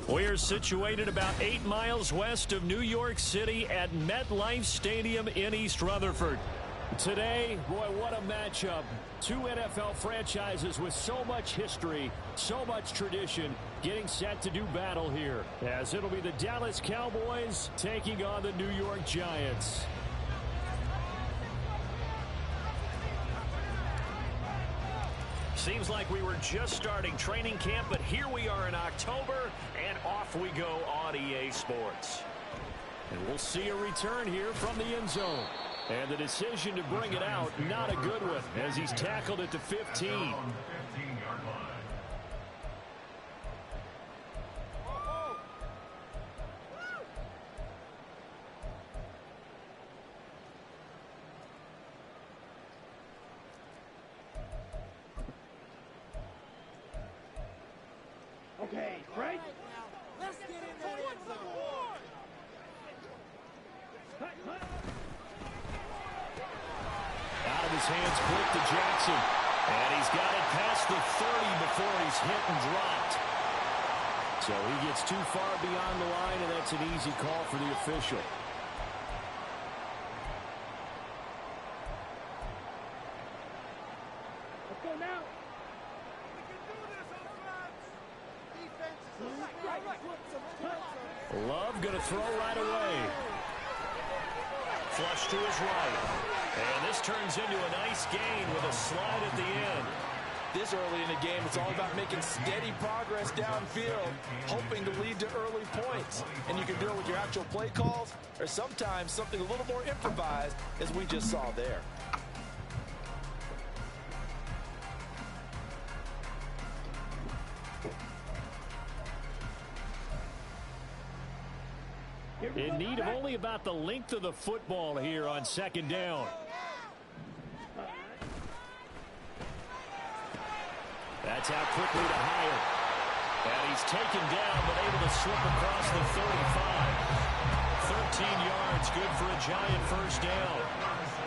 We're situated about 8 miles west of New York City at MetLife Stadium in East Rutherford. Today, boy, what a matchup. Two NFL franchises with so much history, so much tradition, getting set to do battle here, as it'll be the Dallas Cowboys taking on the New York Giants. Seems like we were just starting training camp, but here we are in October, and off we go on EA Sports. And we'll see a return here from the end zone. And the decision to bring it out, not a good one, as he's tackled at the 15. Okay, Frank. Let's get in that end zone. Out of his hands, quick to Jackson. And he's got it past the 30 before he's hit and dropped. So he gets too far beyond the line, and that's an easy call for the official. Let's go now. Love going to throw right away. Flush to his right. And this turns into a nice gain with a slide at the end. This early in the game, it's all about making steady progress downfield, hoping to lead to early points. And you can do it with your actual play calls, or sometimes something a little more improvised, as we just saw there. In need of only about the length of the football here on second down. That's out quickly to Hyatt. And he's taken down, but able to slip across the 35. 13 yards, good for a Giant first down.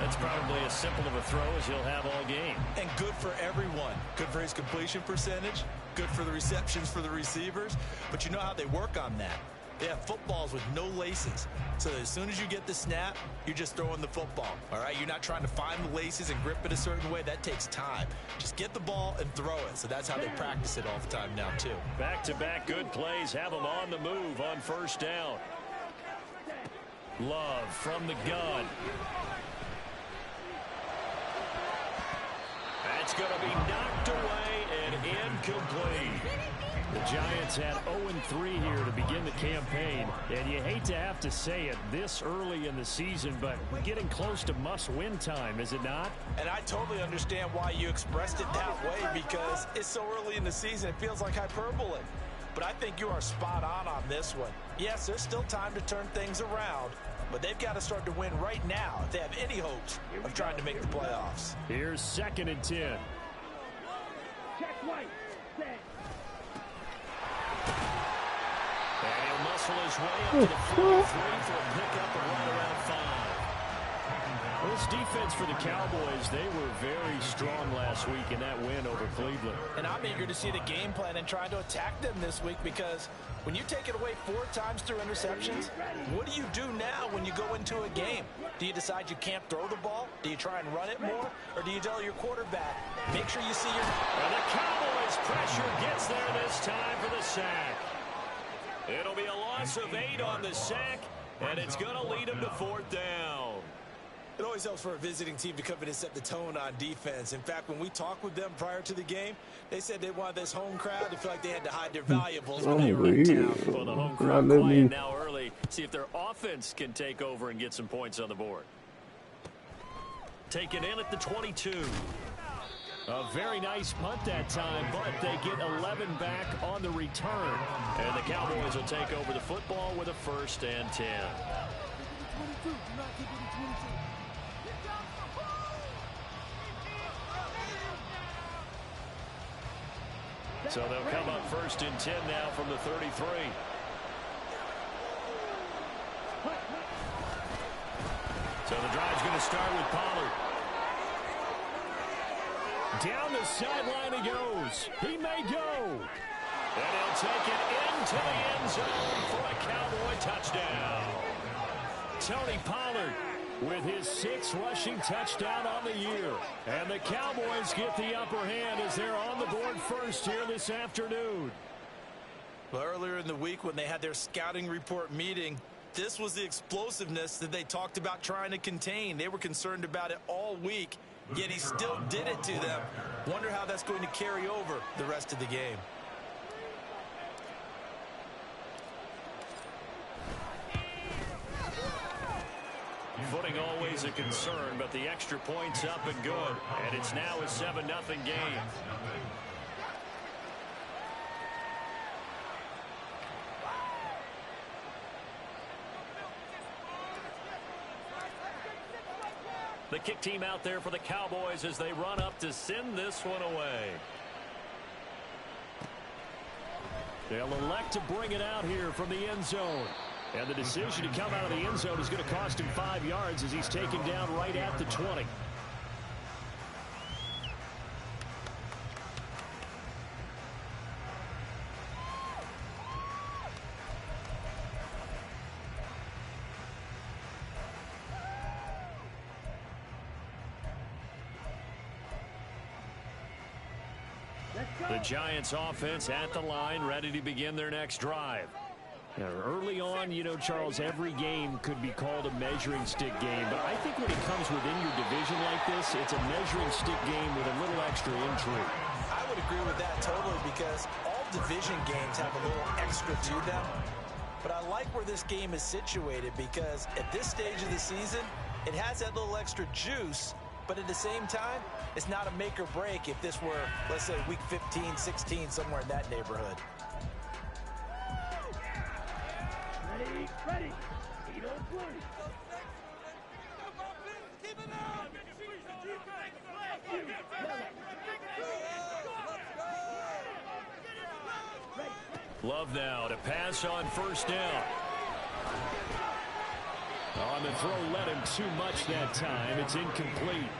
That's probably as simple of a throw as he'll have all game. And good for everyone. Good for his completion percentage. Good for the receptions for the receivers. But you know how they work on that. They have footballs with no laces. So as soon as you get the snap, you're just throwing the football. All right, you're not trying to find the laces and grip it a certain way. That takes time. Just get the ball and throw it. So that's how they practice it all the time now, too. Back-to-back good plays have them on the move on first down. Love from the gun. That's going to be knocked away and incomplete. The Giants had 0-3 here to begin the campaign, and you hate to have to say it this early in the season, but getting close to must-win time, is it not? And I totally understand why you expressed it that way, because it's so early in the season, it feels like hyperbole. But I think you are spot on this one. Yes, there's still time to turn things around, but they've got to start to win right now if they have any hopes of trying to make the playoffs. Here's 2nd and 10. Check right. Set. And he'll muscle his way up to the 43 for a pickup of right around 5. This defense for the Cowboys, they were very strong last week in that win over Cleveland. And I'm eager to see the game plan and try to attack them this week, because when you take it away 4 times through interceptions, what do you do now when you go into a game? Do you decide you can't throw the ball? Do you try and run it more? Or do you tell your quarterback, make sure you see your... And the Cowboys pressure gets there this time for the sack. It'll be a loss of 8 on the sack, and it's going to lead them to 4th down. It always helps for a visiting team to come in and set the tone on defense. In fact, when we talked with them prior to the game, they said they wanted this home crowd to feel like they had to hide their valuables when they were in town. Well, the home crowd quiet now early. See if their offense can take over and get some points on the board. Taken in at the 22. A very nice punt that time, but they get 11 back on the return. And the Cowboys will take over the football with a 1st and 10. So they'll come up 1st and 10 now from the 33. So the drive's going to start with Pollard. Down the sideline he goes. He may go. And he'll take it into the end zone for a Cowboy touchdown. Tony Pollard with his 6th rushing touchdown on the year. And the Cowboys get the upper hand as they're on the board first here this afternoon. Well, earlier in the week when they had their scouting report meeting, this was the explosiveness that they talked about trying to contain. They were concerned about it all week, yet he still did it to them. Wonder how that's going to carry over the rest of the game. Footing always a concern, but the extra point's up and good. And it's now a 7-0 game. The kick team out there for the Cowboys as they run up to send this one away. They'll elect to bring it out here from the end zone. And the decision to come out of the end zone is going to cost him 5 yards as he's taken down right at the 20. The Giants offense at the line, ready to begin their next drive. Now, early on, you know, Charles, every game could be called a measuring stick game. But I think when it comes within your division like this, it's a measuring stick game with a little extra intrigue. I would agree with that totally because all division games have a little extra to them. But I like where this game is situated because at this stage of the season, it has that little extra juice. But at the same time, it's not a make or break if this were, let's say, week 15, 16, somewhere in that neighborhood. Ready. Love now to pass on 1st down. On the throw, led him too much that time. It's incomplete.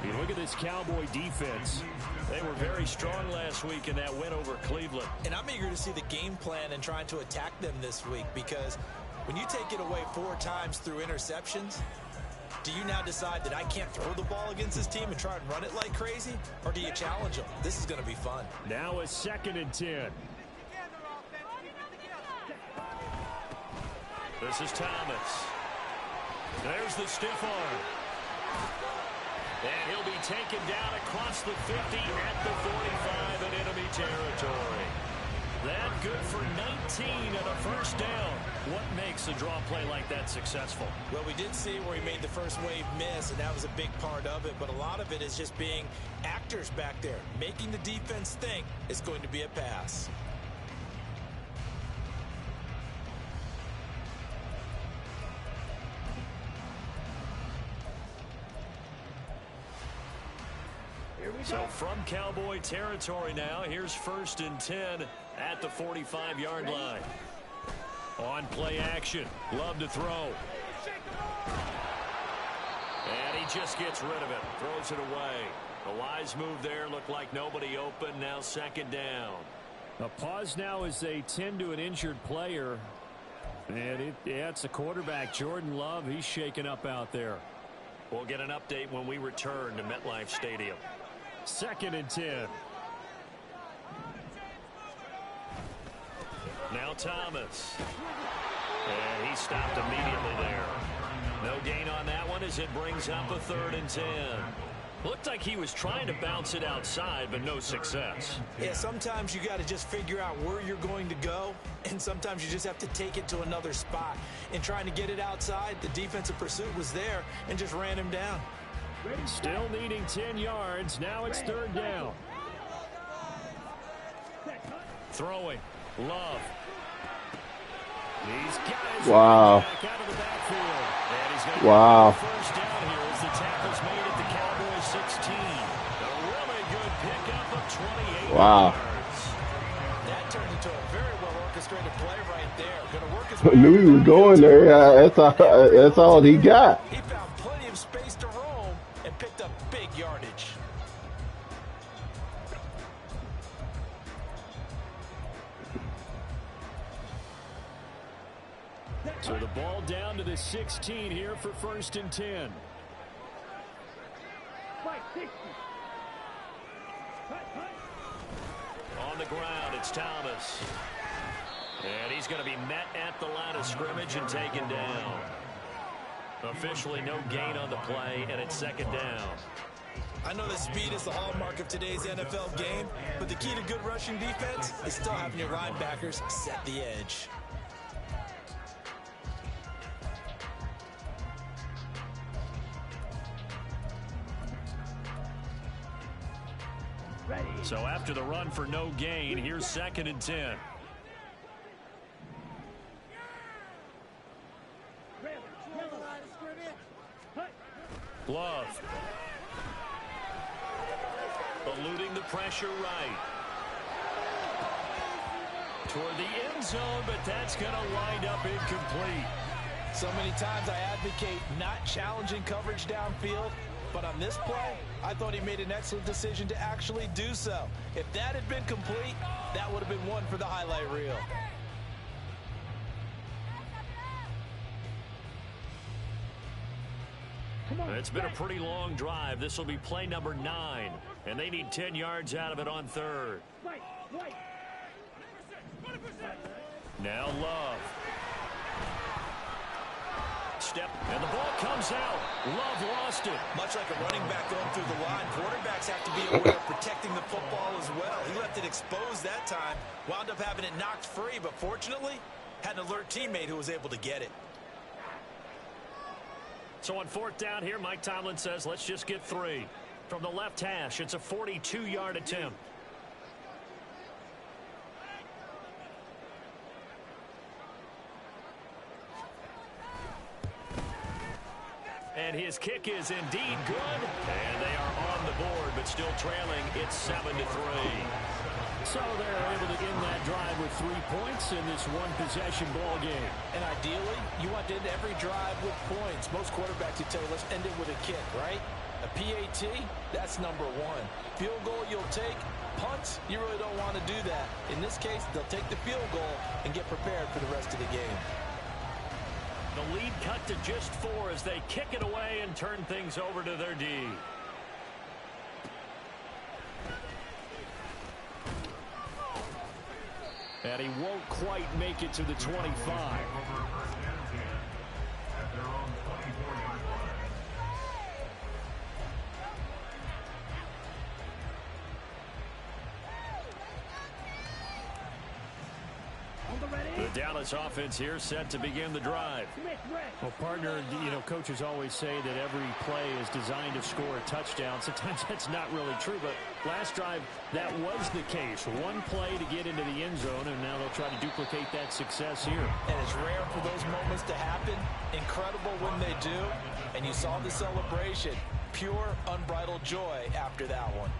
You look at this Cowboy defense. They were very strong last week in that win over Cleveland. And I'm eager to see the game plan and trying to attack them this week because when you take it away 4 times through interceptions, do you now decide that I can't throw the ball against this team and try and run it like crazy? Or do you challenge them? This is going to be fun. Now a 2nd and 10. This is Thomas. There's the stiff arm. And he'll be taken down across the 50 at the 45 in enemy territory. That good for 19 and a 1st down. What makes a draw play like that successful? Well, we did see where he made the first wave miss, and that was a big part of it. But a lot of it is just being actors back there, making the defense think it's going to be a pass. So from Cowboy territory now, here's 1st and 10 at the 45-yard line. On play action, Love to throw. And he just gets rid of it, throws it away. A wise move there, looked like nobody open, now 2nd down. A pause now as they tend to an injured player. And it's the quarterback, Jordan Love. He's shaken up out there. We'll get an update when we return to MetLife Stadium. 2nd and 10. Now Thomas. And he stopped immediately there. No gain on that one as it brings up a 3rd and 10. Looked like he was trying to bounce it outside, but no success. Yeah, sometimes you got to just figure out where you're going to go, and sometimes you just have to take it to another spot. In trying to get it outside, the defensive pursuit was there and just ran him down. Still needing 10 yards. Now it's 3rd down. Throwing. Love. He's got his Wow. back out of the backfield. And he's going to Wow. get the first down here as the tackle's made at the Cowboys 16. A really good pickup of 28 Wow. yards. That turned into a very well-orchestrated play right there. Going to work his I knew he was going there. Yeah, that's all he got. He found plenty of space to roam and picked up big yardage. So the ball down to the 16 here for 1st and 10. On the ground, it's Thomas. And he's going to be met at the line of scrimmage and taken down. Officially no gain on the play, and it's 2nd down. I know that speed is the hallmark of today's NFL game, but the key to good rushing defense is still having your linebackers set the edge. So after the run for no gain, here's 2nd and 10. Love. Eluding the pressure right. Toward the end zone, but that's going to wind up incomplete. So many times I advocate not challenging coverage downfield, but on this play, I thought he made an excellent decision to actually do so. If that had been complete, that would have been one for the highlight reel. It's been a pretty long drive. This will be play number 9, and they need 10 yards out of it on 3rd. Now Love. Step, and the ball comes out. Love lost it. Much like a running back going through the line, quarterbacks have to be aware of protecting the football as well. He left it exposed that time, wound up having it knocked free, but fortunately, had an alert teammate who was able to get it. So on 4th down here, Mike Tomlin says, let's just get 3. From the left hash, it's a 42-yard attempt. And his kick is indeed good. And they are on the board, but still trailing. It's 7-3. So they're able to end that drive with 3 points in this one-possession ball game. And ideally, you want to end every drive with points. Most quarterbacks would tell you, let's end it with a kick, right? A PAT, that's number 1. Field goal you'll take. Punts, you really don't want to do that. In this case, they'll take the field goal and get prepared for the rest of the game. The lead cut to just 4 as they kick it away and turn things over to their D. And he won't quite make it to the 25. The Dallas offense here set to begin the drive. Well, partner, you know, coaches always say that every play is designed to score a touchdown. Sometimes that's not really true, but last drive, that was the case. One play to get into the end zone, and now they'll try to duplicate that success here. And it's rare for those moments to happen. Incredible when they do. And you saw the celebration. Pure, unbridled joy after that one.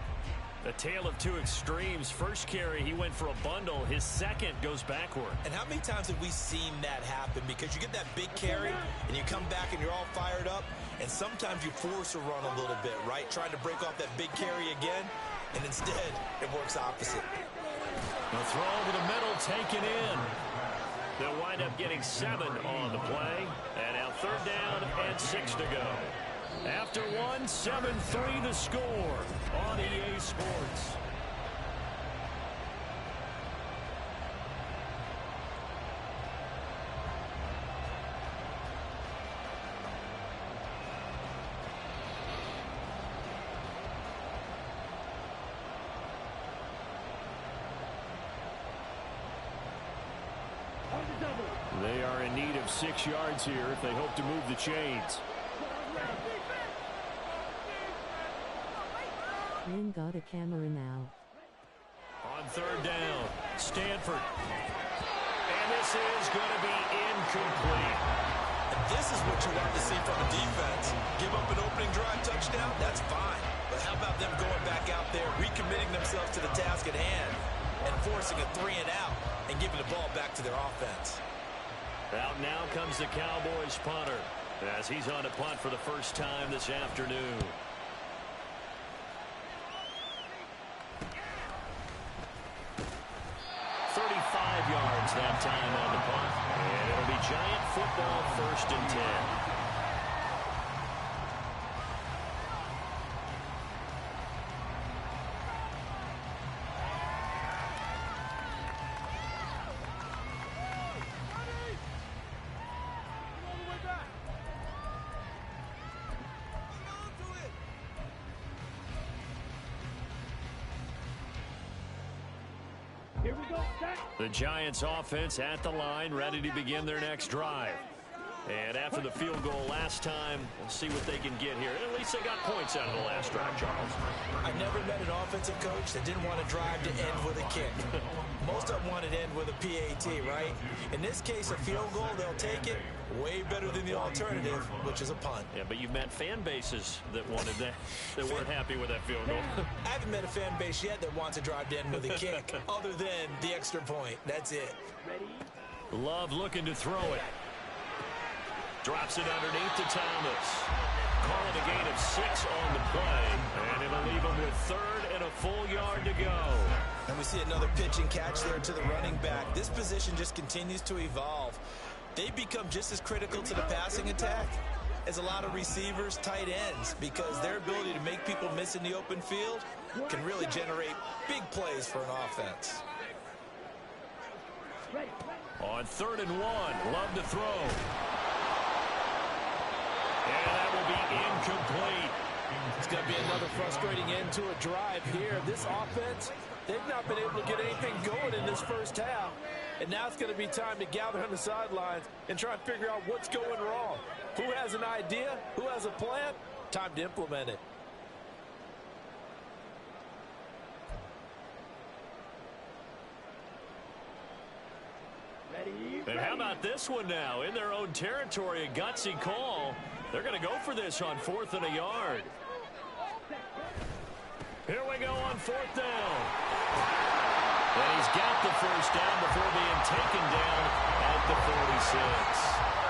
A tale of two extremes. First carry, he went for a bundle. His second goes backward. And how many times have we seen that happen? Because you get that big carry, and you come back and you're all fired up, and sometimes you force a run a little bit, right? Trying to break off that big carry again, and instead, it works opposite. The throw over the middle taken in. They'll wind up getting 7 on the play. And now 3rd down and 6 to go. After 1, 7-3 the score on EA Sports. They are in need of 6 yards here if they hope to move the chains. Lynn got a camera now. On 3rd down, Stanford. And this is going to be incomplete. And this is what you want to see from a defense. Give up an opening drive touchdown, that's fine. But how about them going back out there, recommitting themselves to the task at hand, and forcing a 3-and-out and giving the ball back to their offense? Out now comes the Cowboys punter as he's on to punt for the first time this afternoon. Yards that time on the punt. And it'll be Giant football, 1st and 10. The Giants offense at the line, ready to begin their next drive. And after the field goal last time, we'll see what they can get here. At least they got points out of the last drive, Charles. I never met an offensive coach that didn't want to drive to end with a kick. Most of them wanted to end with a PAT, right? In this case, a field goal, they'll take it. Way better than the alternative, which is a punt. Yeah, but you've met fan bases that wanted that, that weren't happy with that field goal. I haven't met a fan base yet that wants to drive to end with a kick, other than the extra point. That's it. Love looking to throw it. Drops it underneath to Thomas. Call it a gain of 6 on the play, and it'll leave him with 3rd and a full yard to go. And we see another pitch and catch there to the running back. This position just continues to evolve. They become just as critical to the passing attack as a lot of receivers, tight ends, because their ability to make people miss in the open field can really generate big plays for an offense. On 3rd and 1, Love to throw. And that will be incomplete. It's going to be another frustrating end to a drive here. This offense, they've not been able to get anything going in this first half. And now it's going to be time to gather on the sidelines and try and figure out what's going wrong. Who has an idea? Who has a plan? Time to implement it. And how about this one now? In their own territory, a gutsy call. They're going to go for this on 4th and a yard. Here we go on 4th down. And he's got the first down before being taken down at the 46.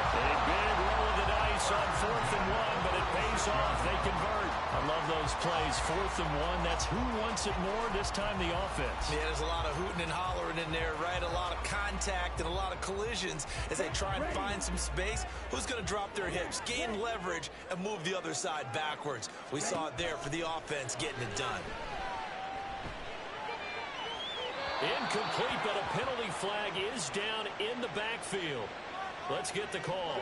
A big roll of the dice on 4th and 1, but it pays off. They convert. I love those plays. 4th and 1, that's who wants it more, this time the offense. Yeah, there's a lot of hooting and hollering in there, right? A lot of contact and a lot of collisions as they try and find some space. Who's going to drop their hips, gain leverage, and move the other side backwards? We saw it there for the offense getting it done. Incomplete, but a penalty flag is down in the backfield. Let's get the call.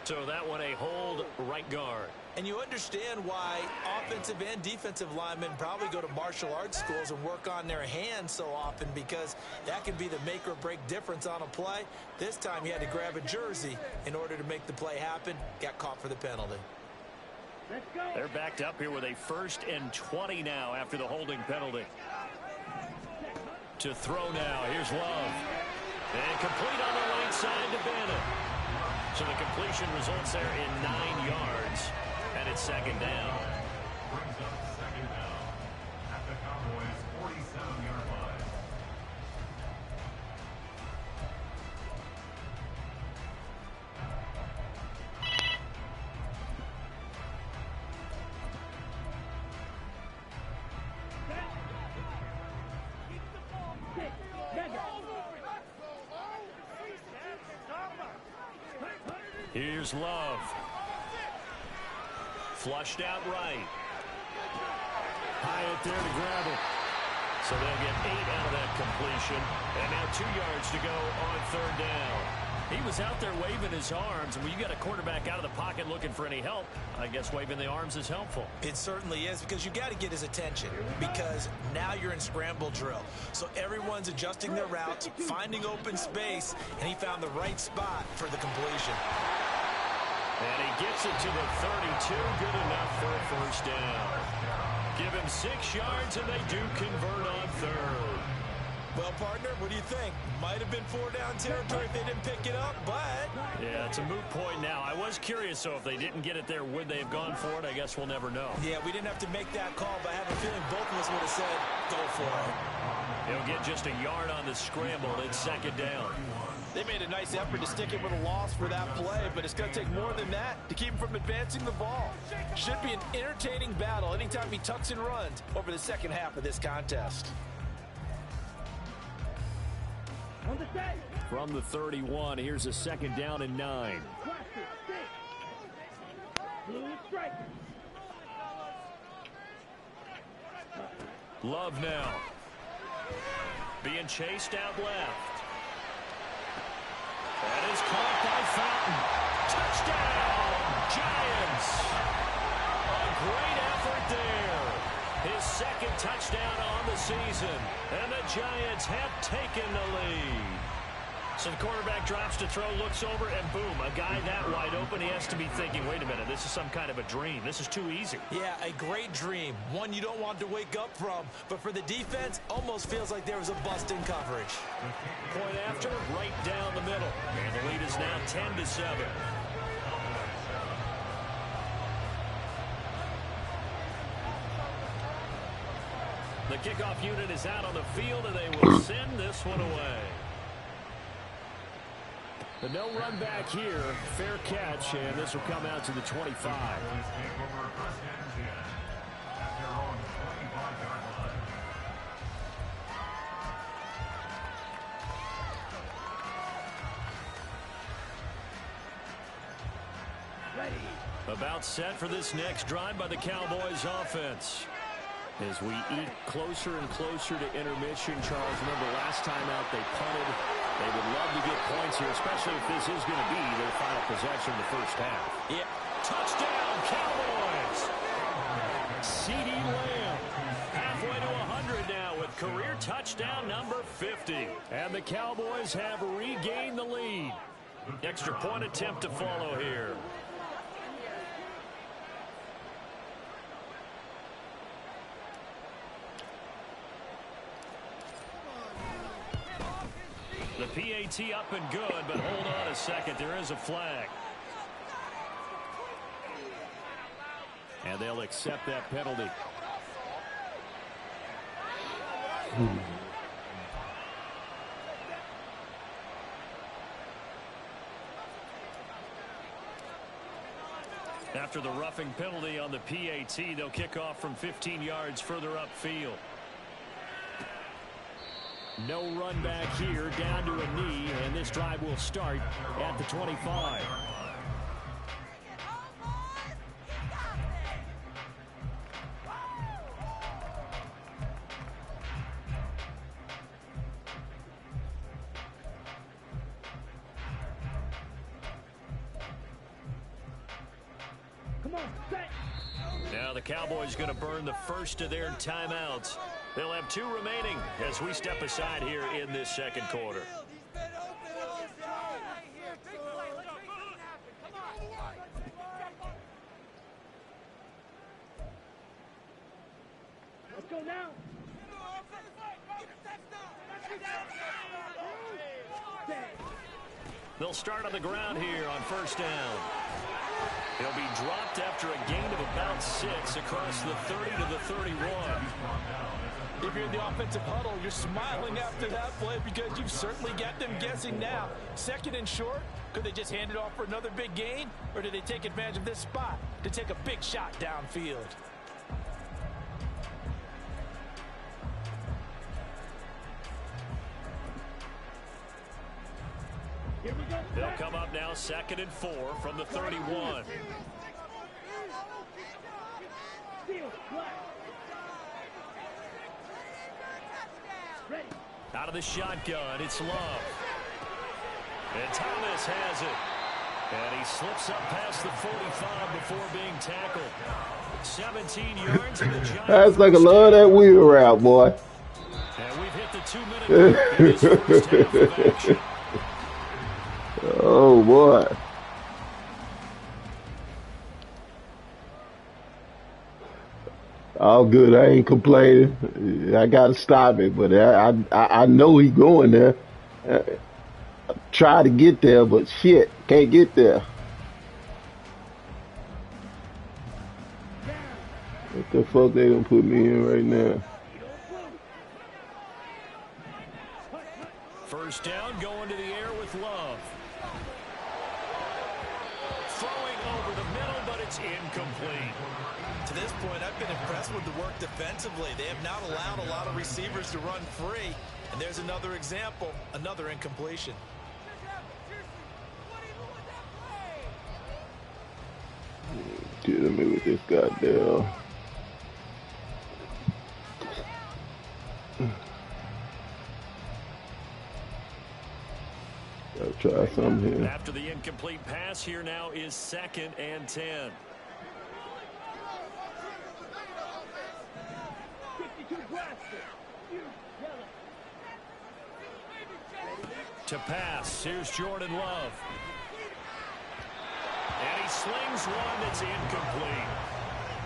So that one a hold right guard. And you understand why offensive and defensive linemen probably go to martial arts schools and work on their hands so often, because that can be the make or break difference on a play. This time he had to grab a jersey in order to make the play happen. Got caught for the penalty. They're backed up here with a 1st and 20 now after the holding penalty. To throw now. Here's Love. And complete on the right side to Bennett. So the completion results there in 9 yards. And it's 2nd down. Brings up 2nd down at the Cowboys' 47-yard line. Here's Love. Flushed out right. Hyatt there to grab it. So they'll get 8 out of that completion. And now 2 yards to go on 3rd down. He was out there waving his arms, and when you got a quarterback out of the pocket looking for any help, I guess waving the arms is helpful. It certainly is, because you got to get his attention, because now you're in scramble drill. So everyone's adjusting their routes, finding open space, and he found the right spot for the completion. And he gets it to the 32. Good enough for a 1st down. Give him 6 yards, and they do convert on 3rd. Well, partner, what do you think? Might have been 4-down territory if they didn't pick it up, but... Yeah, it's a moot point now. I was curious, so if they didn't get it there, would they have gone for it? I guess we'll never know. Yeah, we didn't have to make that call, but I have a feeling both of us would have said, go for it. He'll get just a yard on the scramble. It's 2nd down. They made a nice effort to stick it with a loss for that play, but it's going to take more than that to keep him from advancing the ball. Should be an entertaining battle anytime he tucks and runs over the second half of this contest. From the 31, here's a 2nd down and 9. Love now. Being chased out left. That is caught by Fountain. Touchdown, Giants. A great effort there. His 2nd touchdown on the season. And the Giants have taken the lead. So the quarterback drops to throw, looks over, and boom, a guy that wide open, he has to be thinking, wait a minute, this is some kind of a dream. This is too easy. Yeah, a great dream. One you don't want to wake up from. But for the defense, almost feels like there was a bust in coverage. Point after, right down the middle. And the lead is now 10-7. The kickoff unit is out on the field, and they will send this one away. The no run back here, fair catch, and this will come out to the 25. Take over 1st and 10 at their own 25-yard line. About set for this next drive by the Cowboys offense. As we eat closer and closer to intermission, Charles, remember last time out they punted. They would love to get points here, especially if this is going to be their final possession in the first half. Yeah. Touchdown, Cowboys! CeeDee Lamb halfway to 100 now with career touchdown number 50. And the Cowboys have regained the lead. Extra point attempt to follow here. The PAT up and good, but hold on a second. There is a flag. And they'll accept that penalty. After the roughing penalty on the PAT, they'll kick off from 15 yards further upfield. No run back here, down to a knee, and this drive will start at the 25. Now the Cowboys going to burn the first of their timeouts. They'll have 2 remaining as we step aside here in this second quarter. Let's go now. They'll start on the ground here on first down. He'll be dropped after a gain of about 6 across the 30 to the 31. If you're in the offensive huddle, you're smiling after that play because you've certainly got them guessing now. 2nd and short, could they just hand it off for another big gain? Or did they take advantage of this spot to take a big shot downfield? They'll come up now 2nd and 4 from the 31. Out of the shotgun, it's Love. And Thomas has it. And he slips up past the 45 before being tackled. 17 yards in the Giants. That's like a love that wheel route, boy. And we've hit the 2-minute mark in this first half of action. Oh, boy. All good. I ain't complaining. I gotta stop it, but I know he going there. Uh, Try to get there, but shit, can't get there. What the fuck they gonna put me in right now? First down, going to the air with Love. Throwing over the middle, but it's incomplete. To this point, I've been impressed with the work defensively. They have not allowed a lot of receivers to run free. And there's another example, another incompletion. Kidding me with this goddamn. Gotta try something here. After the incomplete pass, here now is 2nd and 10. To pass, here's Jordan Love. And he slings one that's incomplete.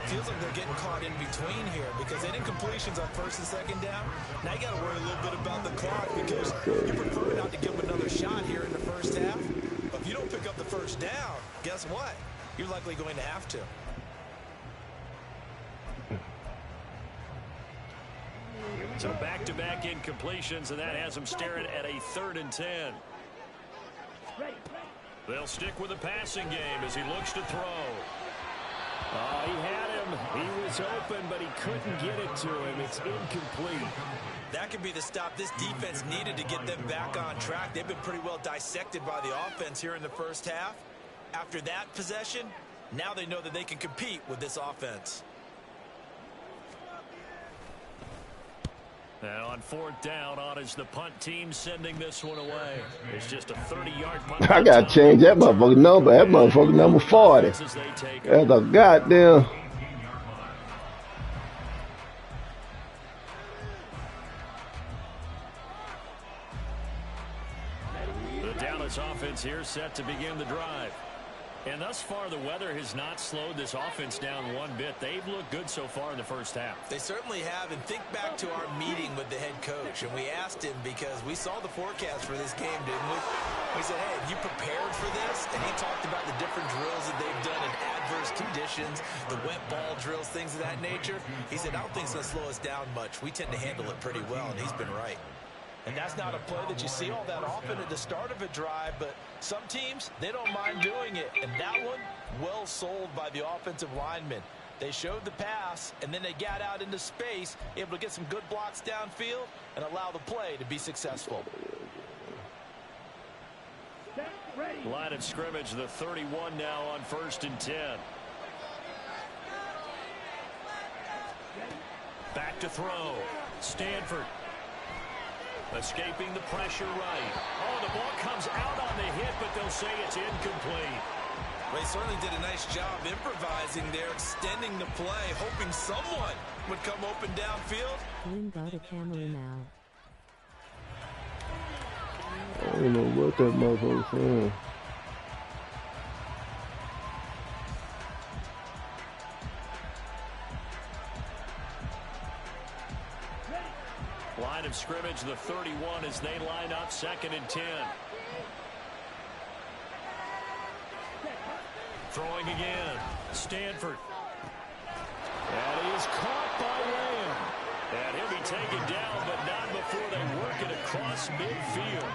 Feels like they're getting caught in between here because they had incompletions on 1st and 2nd down. Now you got to worry a little bit about the clock because you prefer not to give them another shot here in the 1st half. But if you don't pick up the 1st down, guess what? You're likely going to have to. So back-to-back incompletions, and that has them staring at a 3rd and 10. They'll stick with the passing game as he looks to throw. Oh, he had him. He was open, but he couldn't get it to him. It's incomplete. That could be the stop this defense needed to get them back on track. They've been pretty well dissected by the offense here in the 1st half. After that possession, now they know that they can compete with this offense. And on 4th down, on is the punt team sending this one away. It's just a 30-yard punt. I gotta change that motherfucking number. That motherfucking number 40. That's a goddamn. The Dallas offense here set to begin the drive. And thus far, the weather has not slowed this offense down one bit. They've looked good so far in the 1st half. They certainly have. And think back to our meeting with the head coach. And we asked him because we saw the forecast for this game, didn't we? We said, hey, have you prepared for this? And he talked about the different drills that they've done in adverse conditions, the wet ball drills, things of that nature. He said, I don't think it's going to slow us down much. We tend to handle it pretty well, and he's been right. And that's not a play that you see all that often at the start of a drive, but some teams, they don't mind doing it. And that one, well sold by the offensive linemen. They showed the pass, and then they got out into space, able to get some good blocks downfield and allow the play to be successful. Line of scrimmage, the 31 now on 1st and 10. Back to throw. Stanford. Escaping the pressure right. Oh, the ball comes out on the hit, but they'll say it's incomplete. Well, he certainly did a nice job improvising there, extending the play, hoping someone would come open downfield. Lynn got a camera now. I don't know what that motherfucker's saying. Line of scrimmage, the 31 as they line up 2nd and 10. Throwing again. Stanford. And he is caught by Lamb. And he'll be taken down, but not before they work it across midfield.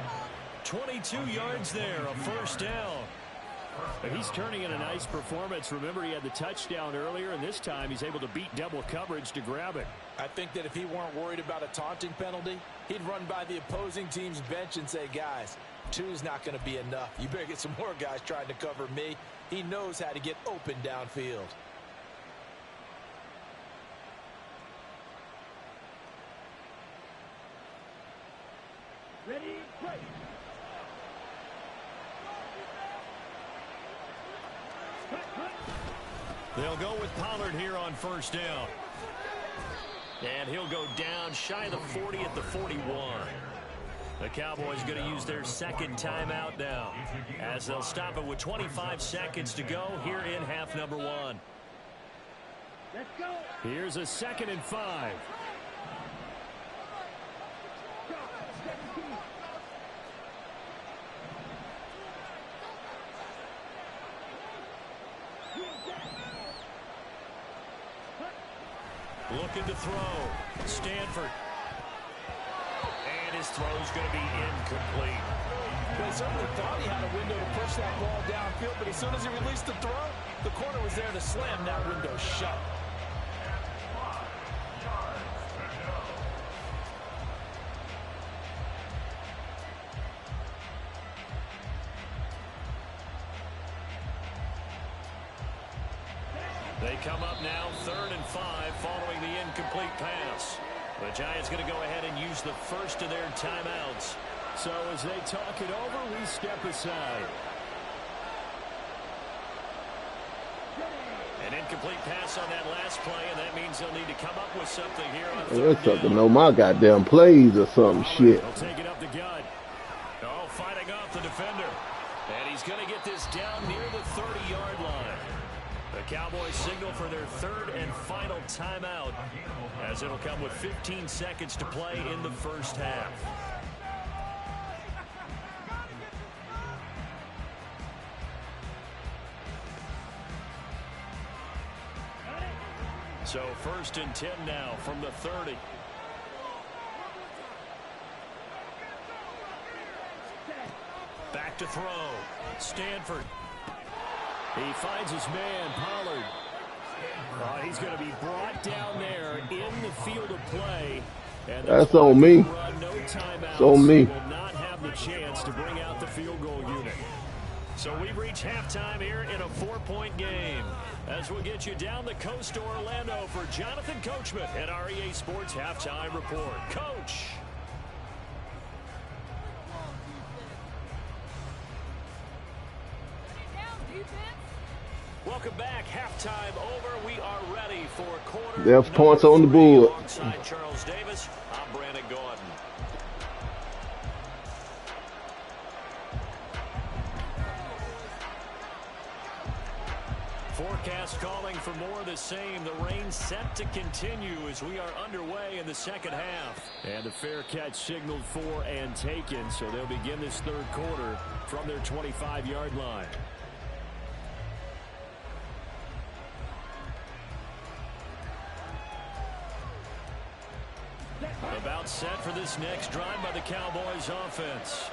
22 yards there, a 1st down. He's turning in a nice performance. Remember, he had the touchdown earlier, and this time he's able to beat double coverage to grab it. I think that if he weren't worried about a taunting penalty, he'd run by the opposing team's bench and say, guys, 2's not going to be enough. You better get some more guys trying to cover me. He knows how to get open downfield. Ready, break. They'll go with Pollard here on 1st down. And he'll go down shy of the 40 at the 41. The Cowboys going to use their 2nd timeout now, as they'll stop it with 25 seconds to go here in half number 1. Here's a 2nd and 5. Looking to throw. Stanford. And his throw's going to be incomplete. They certainly thought he had a window to push that ball downfield, but as soon as he released the throw, the corner was there to slam that window shut. They come up now 3rd and 5 following the incomplete pass. The Giants going to go ahead and use the first of their timeouts. So as they talk it over, we step aside. An incomplete pass on that last play, and that means they'll need to come up with something here on 3rd That's to down. know my goddamn plays or something. Shit. They'll take it up the gut. Oh, fighting off the defender. And he's going to get this down near the 30-yard line. The Cowboys signal for their 3rd and final timeout, as it'll come with 15 seconds to play in the first half. So 1st and 10 now from the 30. Back to throw. Stanford. He finds his man, Pollard. He's going to be brought down there in the field of play. And That's on me. No timeouts. It's on me. Will not have the chance to bring out the field goal unit. So we've reached halftime here in a 4-point game. As we'll get you down the coast to Orlando for Jonathan Coachman at our EA Sports Halftime Report. Coach. Welcome back. Halftime over. We are ready for quarter. There's points on the board. Alongside Charles Davis, I'm Brandon Gordon. Forecast calling for more of the same. The rain set to continue as we are underway in the second half. And the fair catch signaled for and taken, so they'll begin this 3rd quarter from their 25-yard line. About set for this next drive by the Cowboys offense.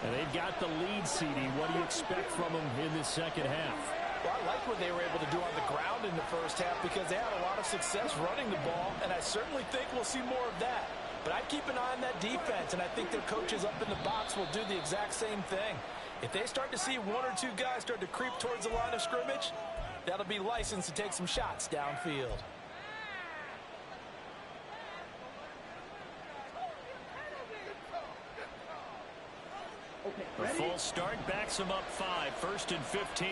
And they've got the lead, CD. What do you expect from them in this second half? Well, I like what they were able to do on the ground in the first half because they had a lot of success running the ball, and I certainly think we'll see more of that. But I'd keep an eye on that defense, and I think their coaches up in the box will do the exact same thing. If they start to see 1 or 2 guys start to creep towards the line of scrimmage, that'll be licensed to take some shots downfield. The false start backs them up 5, 1st and 15.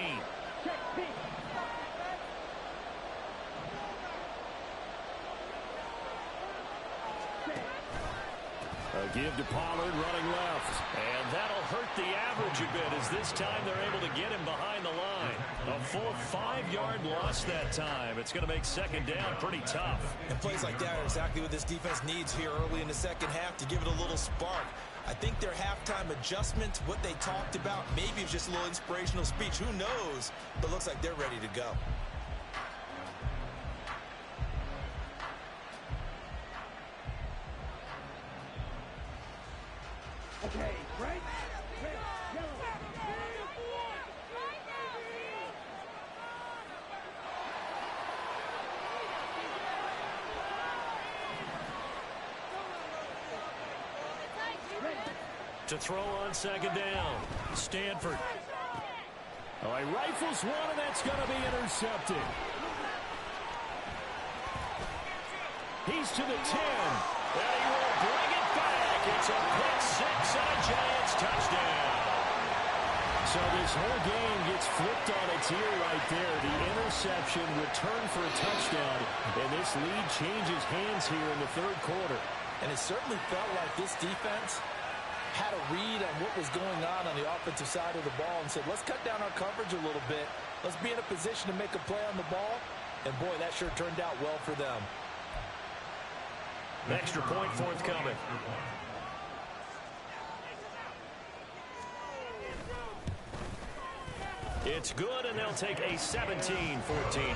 A give to Pollard running left. And that'll hurt the average a bit as this time they're able to get him behind the line. A full 5-yard loss that time. It's going to make 2nd down pretty tough. And plays like that are exactly what this defense needs here early in the second half to give it a little spark. I think their halftime adjustment, what they talked about, maybe it's just a little inspirational speech. Who knows? But looks like they're ready to go. Okay, right? To throw on 2nd down. Stanford. Oh, he rifles one, and that's going to be intercepted. He's to the 10. And he will bring it back. It's a pick 6 and a Giants touchdown. So this whole game gets flipped on its ear right there. The interception returned for a touchdown, and this lead changes hands here in the 3rd quarter. And it certainly felt like this defense had a read on what was going on the offensive side of the ball and said, let's cut down our coverage a little bit. Let's be in a position to make a play on the ball. And, boy, that sure turned out well for them. Extra point forthcoming. It's good, and they'll take a 17-14 lead.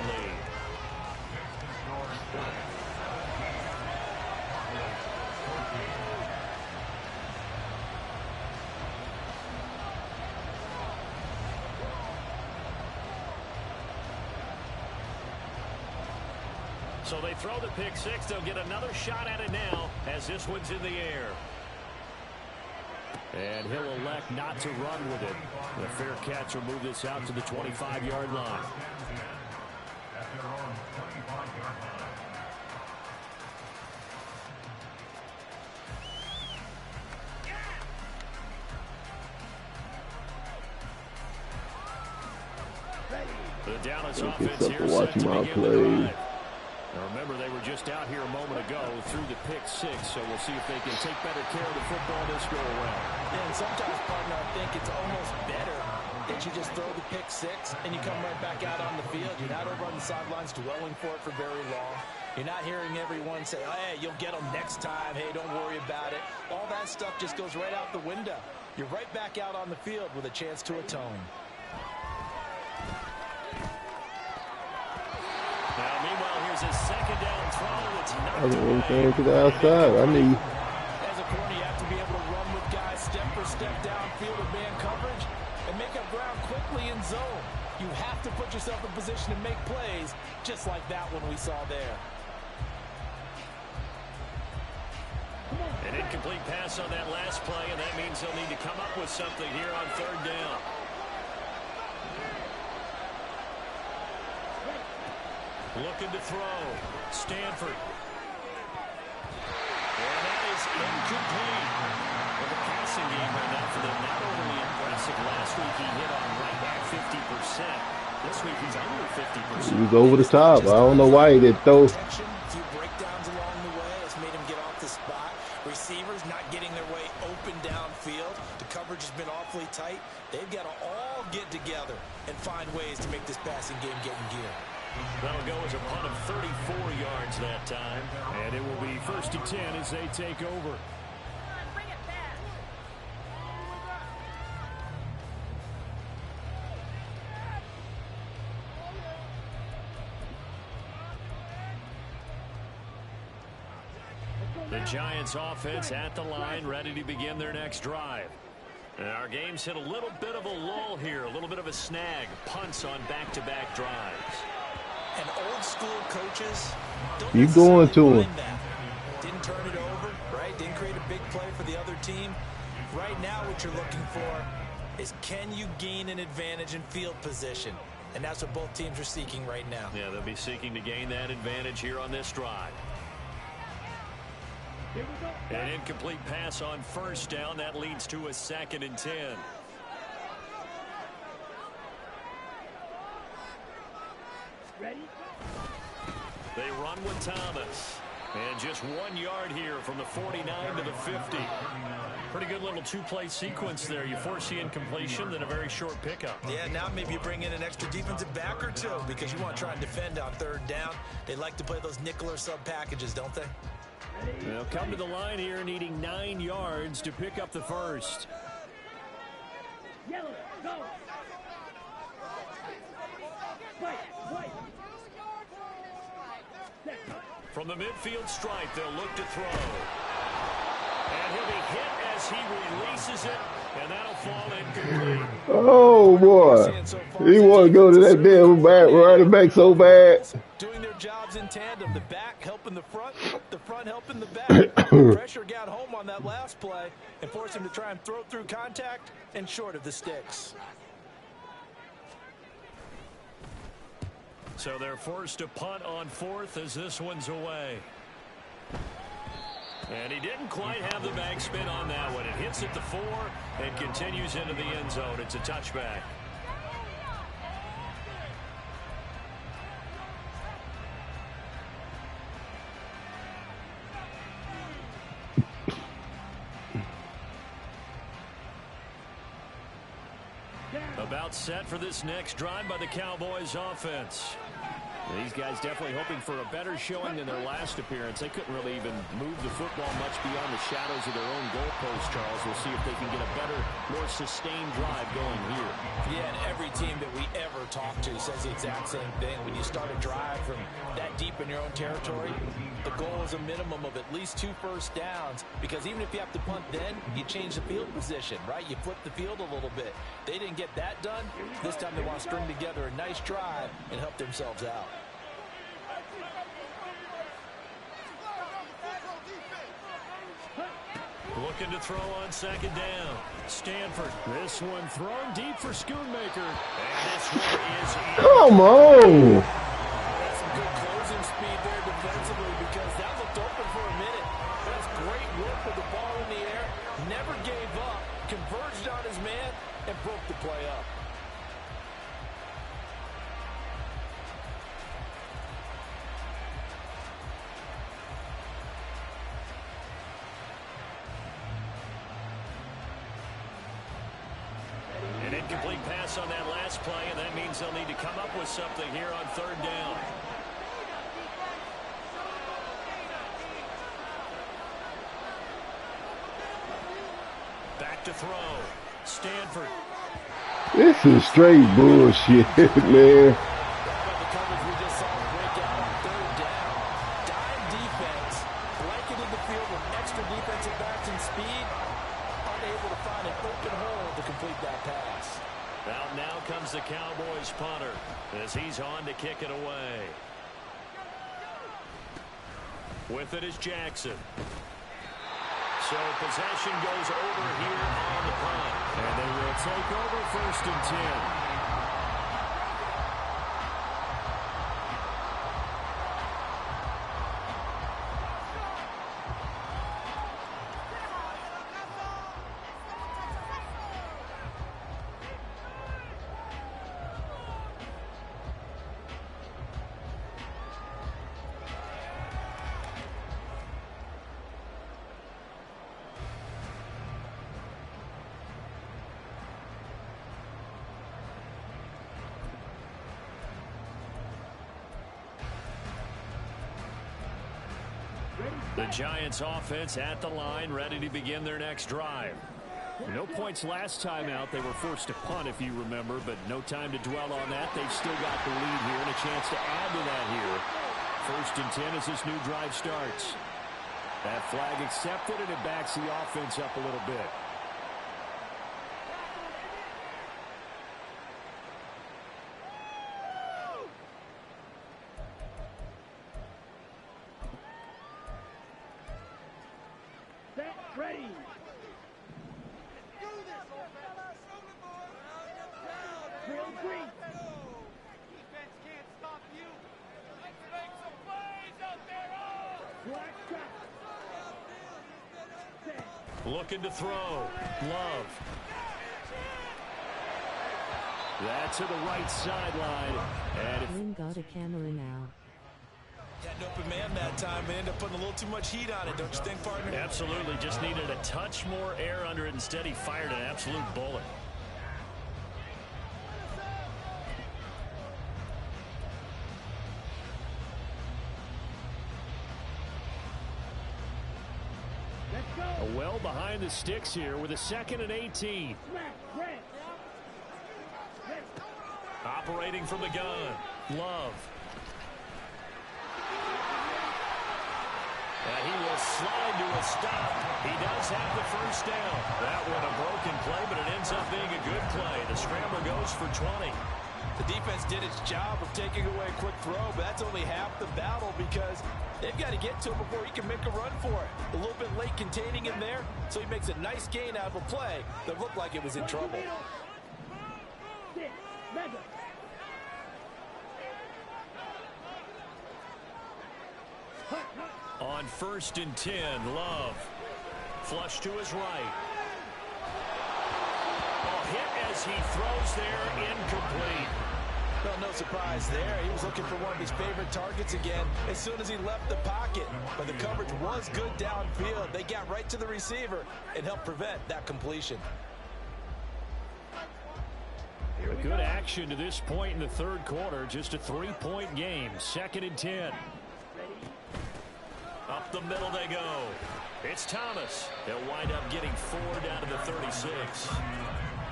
So they throw the pick six. They'll get another shot at it now as this one's in the air. And he'll elect not to run with it. The fair catch will move this out to the 25-yard line. The Dallas offense here set to begin the drive. Now remember, they were just out here a moment ago through the pick six, so we'll see if they can take better care of the football this go around. And sometimes, partner, I think it's almost better that you just throw the pick six and you come right back out on the field. You're not over on the sidelines dwelling for it for very long. You're not hearing everyone say, oh, hey, you'll get them next time. Hey, don't worry about it. All that stuff just goes right out the window. You're right back out on the field with a chance to atone. Now, meanwhile, here's a second down throw. It's not anything to the outside. I need. As a corner, you have to be able to run with guys step for step downfield of man coverage and make up ground quickly in zone. You have to put yourself in position to make plays, just like that one we saw there. An incomplete pass on that last play, and that means they'll need to come up with something here on third down. Looking to throw. Stanford. And that is incomplete. Well, the passing game right now for them not overly impressive. Last week he hit on right at 50%. This week he's under 50%. He's over the top. I don't know why he didn't throw. A few breakdowns along the way has made him get off the spot. Receivers not getting their way open downfield. The coverage has been awfully tight. They've got to all get together and find ways to make this passing game get in gear. That'll go as a punt of 34 yards that time. And it will be 1st and 10 as they take over. Bring it back. The Giants offense at the line, ready to begin their next drive. And our game's hit a little bit of a lull here, a little bit of a snag. Punts on back-to-back drives. And old school coaches don't You going to him. that. Didn't turn it over, right? Didn't create a big play for the other team. Right now what you're looking for is, can you gain an advantage in field position? And that's what both teams are seeking right now. Yeah, they'll be seeking to gain that advantage here on this drive. An incomplete pass on first down. That leads to a 2nd and 10. Ready? They run with Thomas. And just 1 yard here from the 49 to the 50. Pretty good little two-play sequence there. You force the incompletion, then a very short pickup. Yeah, now maybe you bring in an extra defensive back or two because you want to try and defend on third down. They like to play those nickel or sub packages, don't they? They'll come to the line here needing 9 yards to pick up the first. Yellow, go. White. From the midfield stripe, they'll look to throw. And he'll be hit as he releases it, and that'll fall incomplete. Oh, boy. He want to go to that damn running back so bad. Doing their jobs in tandem. The back helping the front helping the back. Pressure got home on that last play and forced him to try and throw through contact and short of the sticks. So they're forced to punt on 4th as this one's away. And he didn't quite have the bag spin on that one. It hits at the 4 and continues into the end zone. It's a touchback. About set for this next drive by the Cowboys offense. These guys definitely hoping for a better showing than their last appearance. They couldn't really even move the football much beyond the shadows of their own goalpost, Charles. We'll see if they can get a better, more sustained drive going here. Yeah, and every team that we ever talk to says the exact same thing. When you start a drive from that deep in your own territory, the goal is a minimum of at least 2 first downs, because even if you have to punt then, you change the field position, right? You flip the field a little bit. They didn't get that done. This time they want to string together a nice drive and help themselves out. Looking to throw on second down. Stanford. This one thrown deep for Schoonmaker. And this one is in. Come on. That's some good closing speed there defensively, because that looked open for a minute. That's great work with the ball in the air. Never gave up. Converged on his man and broke the play up. An incomplete pass on that last play, and that means they'll need to come up with something here on third down. Back to throw. Stanford. This is straight bullshit, man. The coverage we just saw break out on third down. Dime defense, blanketed the field with extra defensive backs and speed, unable to find an open hole to complete that pass. Out now comes the Cowboys punter as he's on to kick it away. With it is Jackson. So possession goes over here on the punt. And they will take over 1st and 10. The Giants offense at the line, ready to begin their next drive. No points last time out. They were forced to punt, if you remember, but no time to dwell on that. They've still got the lead here and a chance to add to that here. 1st and 10 as this new drive starts. That flag accepted, and it backs the offense up a little bit. Ready. Defense can't stop you. Let's make some plays out there. Looking to throw. Love. That's to the right sideline. And Green got a camera now. Had an open man that time and ended up putting a little too much heat on it, don't you think, partner? absolutely just needed a touch more air under it. Instead, he fired an absolute bullet. Well behind the sticks here with a 2nd and 18. Operating from the gun. Love. And he will slide to a stop. He does have the 1st down. That one a broken play, but it ends up being a good play. The scrambler goes for 20. The defense did its job of taking away a quick throw, but that's only half the battle, because they've got to get to him before he can make a run for it. A little bit late containing him there, so he makes a nice gain out of a play that looked like it was in trouble. On 1st and 10, Love. Flush to his right. Hit as he throws there, incomplete. Well, no surprise there. He was looking for one of his favorite targets again as soon as he left the pocket. But the coverage was good downfield. They got right to the receiver and helped prevent that completion. A good action to this point in the third quarter. Just a 3-point game. 2nd and 10. Up the middle they go. It's Thomas. They'll wind up getting 4 down to the 36.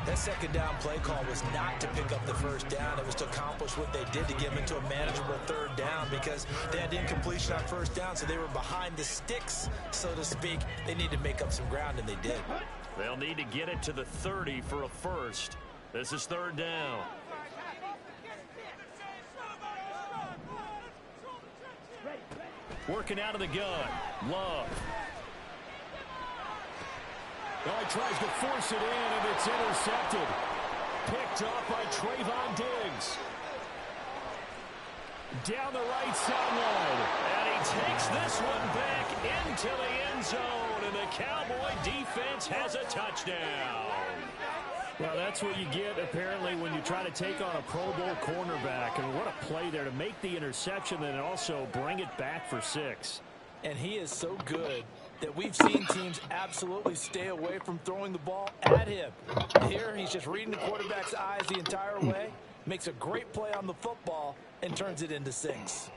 That second down play call was not to pick up the first down. It was to accomplish what they did to get them into a manageable third down because they had incompletion on first down, so they were behind the sticks, so to speak. They need to make up some ground, and they did. They'll need to get it to the 30 for a first. This is 3rd down. Working out of the gun. Love. Well, he tries to force it in, and it's intercepted. Picked off by Trayvon Diggs. Down the right sideline. And he takes this one back into the end zone, and the Cowboy defense has a touchdown. Well, that's what you get, apparently, when you try to take on a Pro Bowl cornerback. And what a play there to make the interception and also bring it back for 6. And he is so good that we've seen teams absolutely stay away from throwing the ball at him. Here, he's just reading the quarterback's eyes the entire way, makes a great play on the football, and turns it into 6.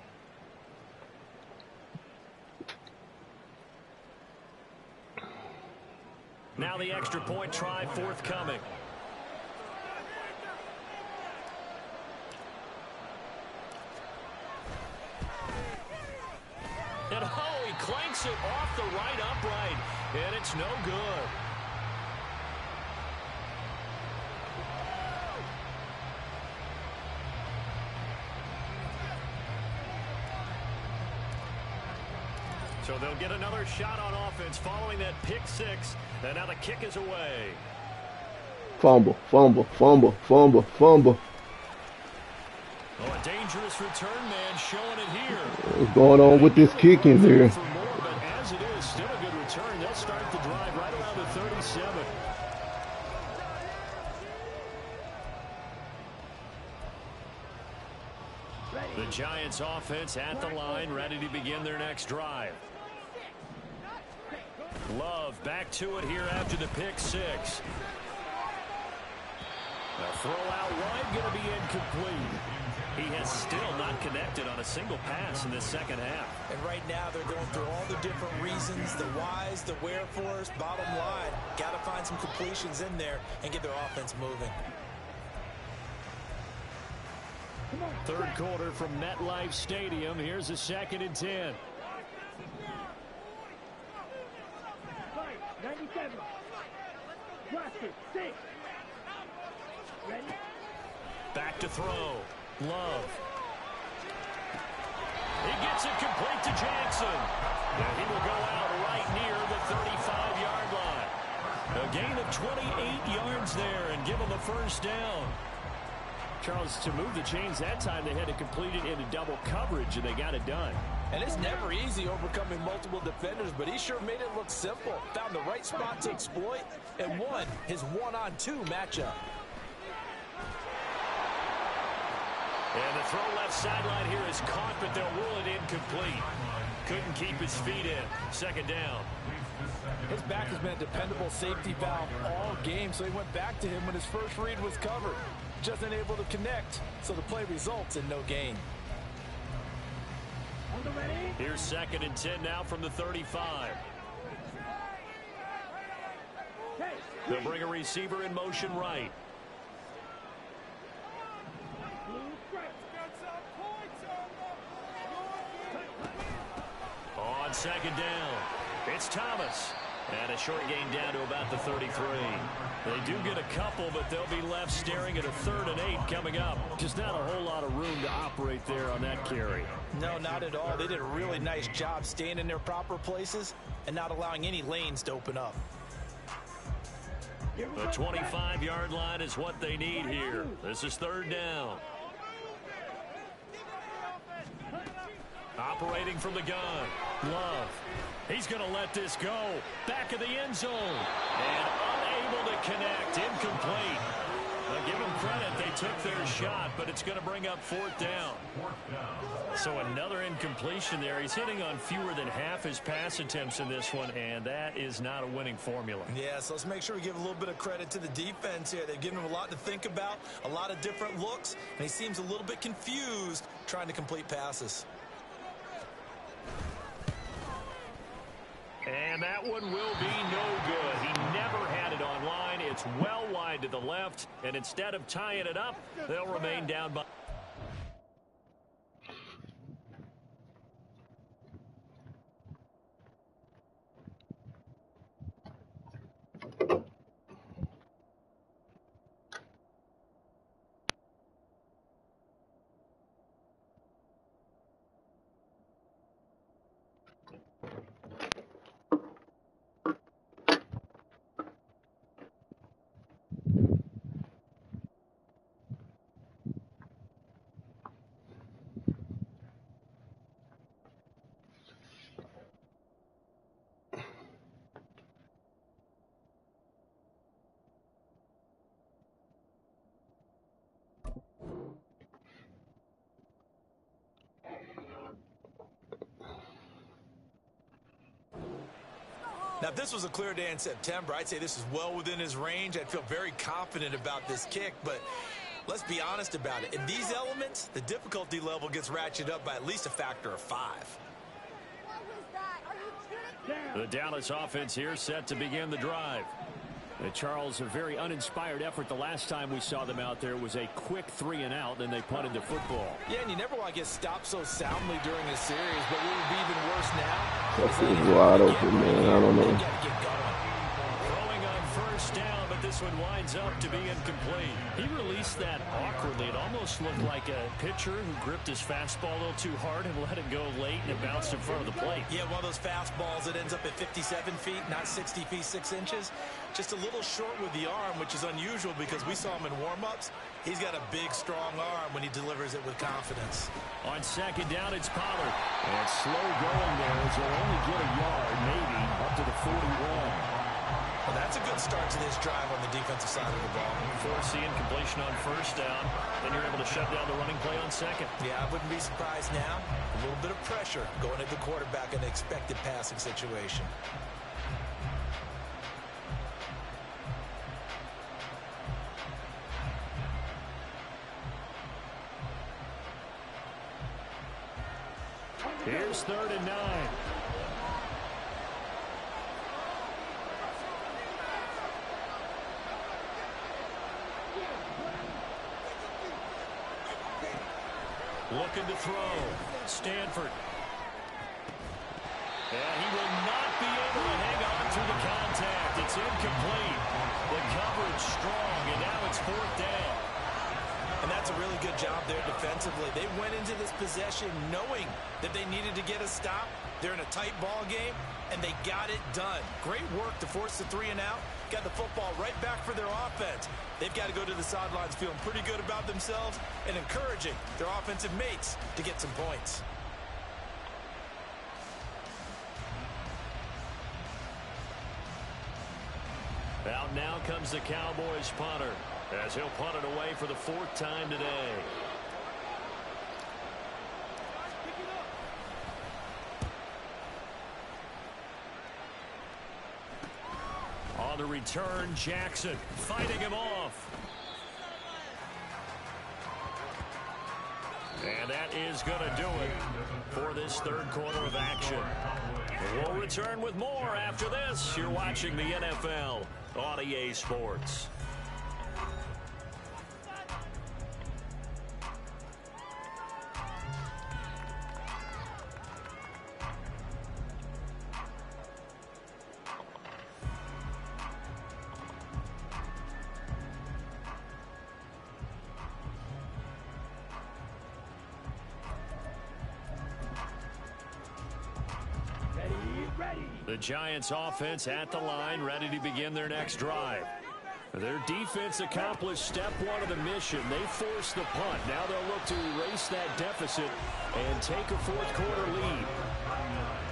Now the extra point try forthcoming. And oh, he clanks it off the right upright, and it's no good. So they'll get another shot on offense following that pick 6, and now the kick is away. Fumble, fumble, fumble, fumble, fumble. Oh, a dangerous return man showing it here. What's going on with this kicking here? For more, but as it is, still a good return. They'll start the drive right around the 37. The Giants offense at the line, ready to begin their next drive. Love back to it here after the pick 6. A throw out wide, going to be incomplete. He has still not connected on a single pass in this second half. And right now they're going through all the different reasons, the whys, the wherefores. Bottom line, got to find some completions in there and get their offense moving. Third quarter from MetLife Stadium. Here's a 2nd and 10. 97. Watch it. 6. Ready? Back to throw. Love. He gets it complete to Jackson. And he will go out right near the 35-yard line. A gain of 28 yards there and give him the first down. Charles, to move the chains that time, they had to complete it into double coverage, and they got it done. And it's never easy overcoming multiple defenders, but he sure made it look simple. Found the right spot to exploit and won his 1-on-2 matchup. And the throw left sideline here is caught, but they'll rule it incomplete. Couldn't keep his feet in. 2nd down. His back has been a dependable safety valve all game, so he went back to him when his first read was covered. Just unable to connect, so the play results in no gain. Here's 2nd and 10 now from the 35. They'll bring a receiver in motion right. On 2nd down, it's Thomas. And a short gain down to about the 33. They do get a couple, but they'll be left staring at a 3rd and 8 coming up. Just not a whole lot of room to operate there on that carry. No, not at all. They did a really nice job staying in their proper places and not allowing any lanes to open up. The 25-yard line is what they need here. This is 3rd down. Operating from the gun. Love. He's going to let this go. Back of the end zone. And unable to connect. Incomplete. Now give them credit. They took their shot, but it's going to bring up 4th down. So another incompletion there. He's hitting on fewer than half his pass attempts in this one, and that is not a winning formula. Yeah, so let's make sure we give a little bit of credit to the defense here. They've given him a lot to think about, a lot of different looks, and he seems a little bit confused trying to complete passes. And that one will be no good. He never had it on line. It's well wide to the left, and instead of tying it up, they'll remain down by... Now, if this was a clear day in September, I'd say this is well within his range. I'd feel very confident about this kick, but let's be honest about it. In these elements, the difficulty level gets ratcheted up by at least a factor of 5. What was that? Are you kidding me? The Dallas offense here set to begin the drive. Charles, a very uninspired effort the last time we saw them out there. It was a quick 3-and-out, then they punted the football. Yeah, and you never want to get stopped so soundly during a series, but what would be even worse now? That feels wide open, man. I don't know. Throwing on 1st down, but this one winds up to be incomplete. He released that awkwardly. It almost looked like a pitcher who gripped his fastball a little too hard and let it go late, and it bounced in front of the plate. Yeah, one of those fastballs that ends up at 57 feet, not 60 feet, 6 inches. Just a little short with the arm, which is unusual because we saw him in warm-ups. He's got a big, strong arm when he delivers it with confidence. On 2nd down, it's Pollard. And slow going there as he'll only get a yard, maybe, up to the 41. Well, that's a good start to this drive on the defensive side of the ball. Forcing completion on 1st down. Then you're able to shut down the running play on 2nd. Yeah, I wouldn't be surprised now. A little bit of pressure going at the quarterback in an expected passing situation. Here's 3rd and 9. Looking to throw. Stanford. And he will not be able to hang on through the contact. It's incomplete. The coverage strong, and now it's 4th down. And that's a really good job there defensively. They went into this possession knowing that they needed to get a stop. They're in a tight ball game, and they got it done. Great work to force the 3-and-out. Got the football right back for their offense. They've got to go to the sidelines feeling pretty good about themselves and encouraging their offensive mates to get some points. Out now comes the Cowboys punter as he'll punt it away for the 4th time today. On the return, Jackson fighting him off. And that is going to do it for this 3rd quarter of action. We'll return with more after this. You're watching the NFL on EA Sports. The Giants offense at the line, ready to begin their next drive. Their defense accomplished step 1 of the mission. They forced the punt. Now they'll look to erase that deficit and take a 4th quarter lead.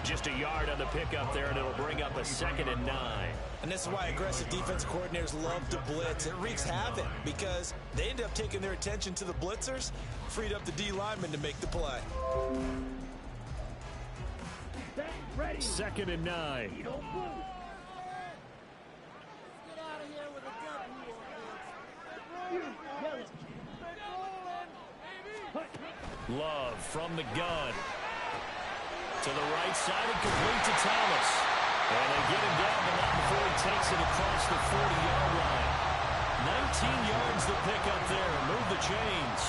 Just a yard on the pickup there, and it'll bring up a 2nd and 9. And this is why aggressive defensive coordinators love to blitz. It wreaks havoc because they end up taking their attention to the blitzers, freed up the D lineman to make the play. 2nd and 9. Love from the gun. To the right side and complete to Thomas. And they get him down, but not before he takes it across the 40-yard line. 19 yards to pick up there. Move the chains.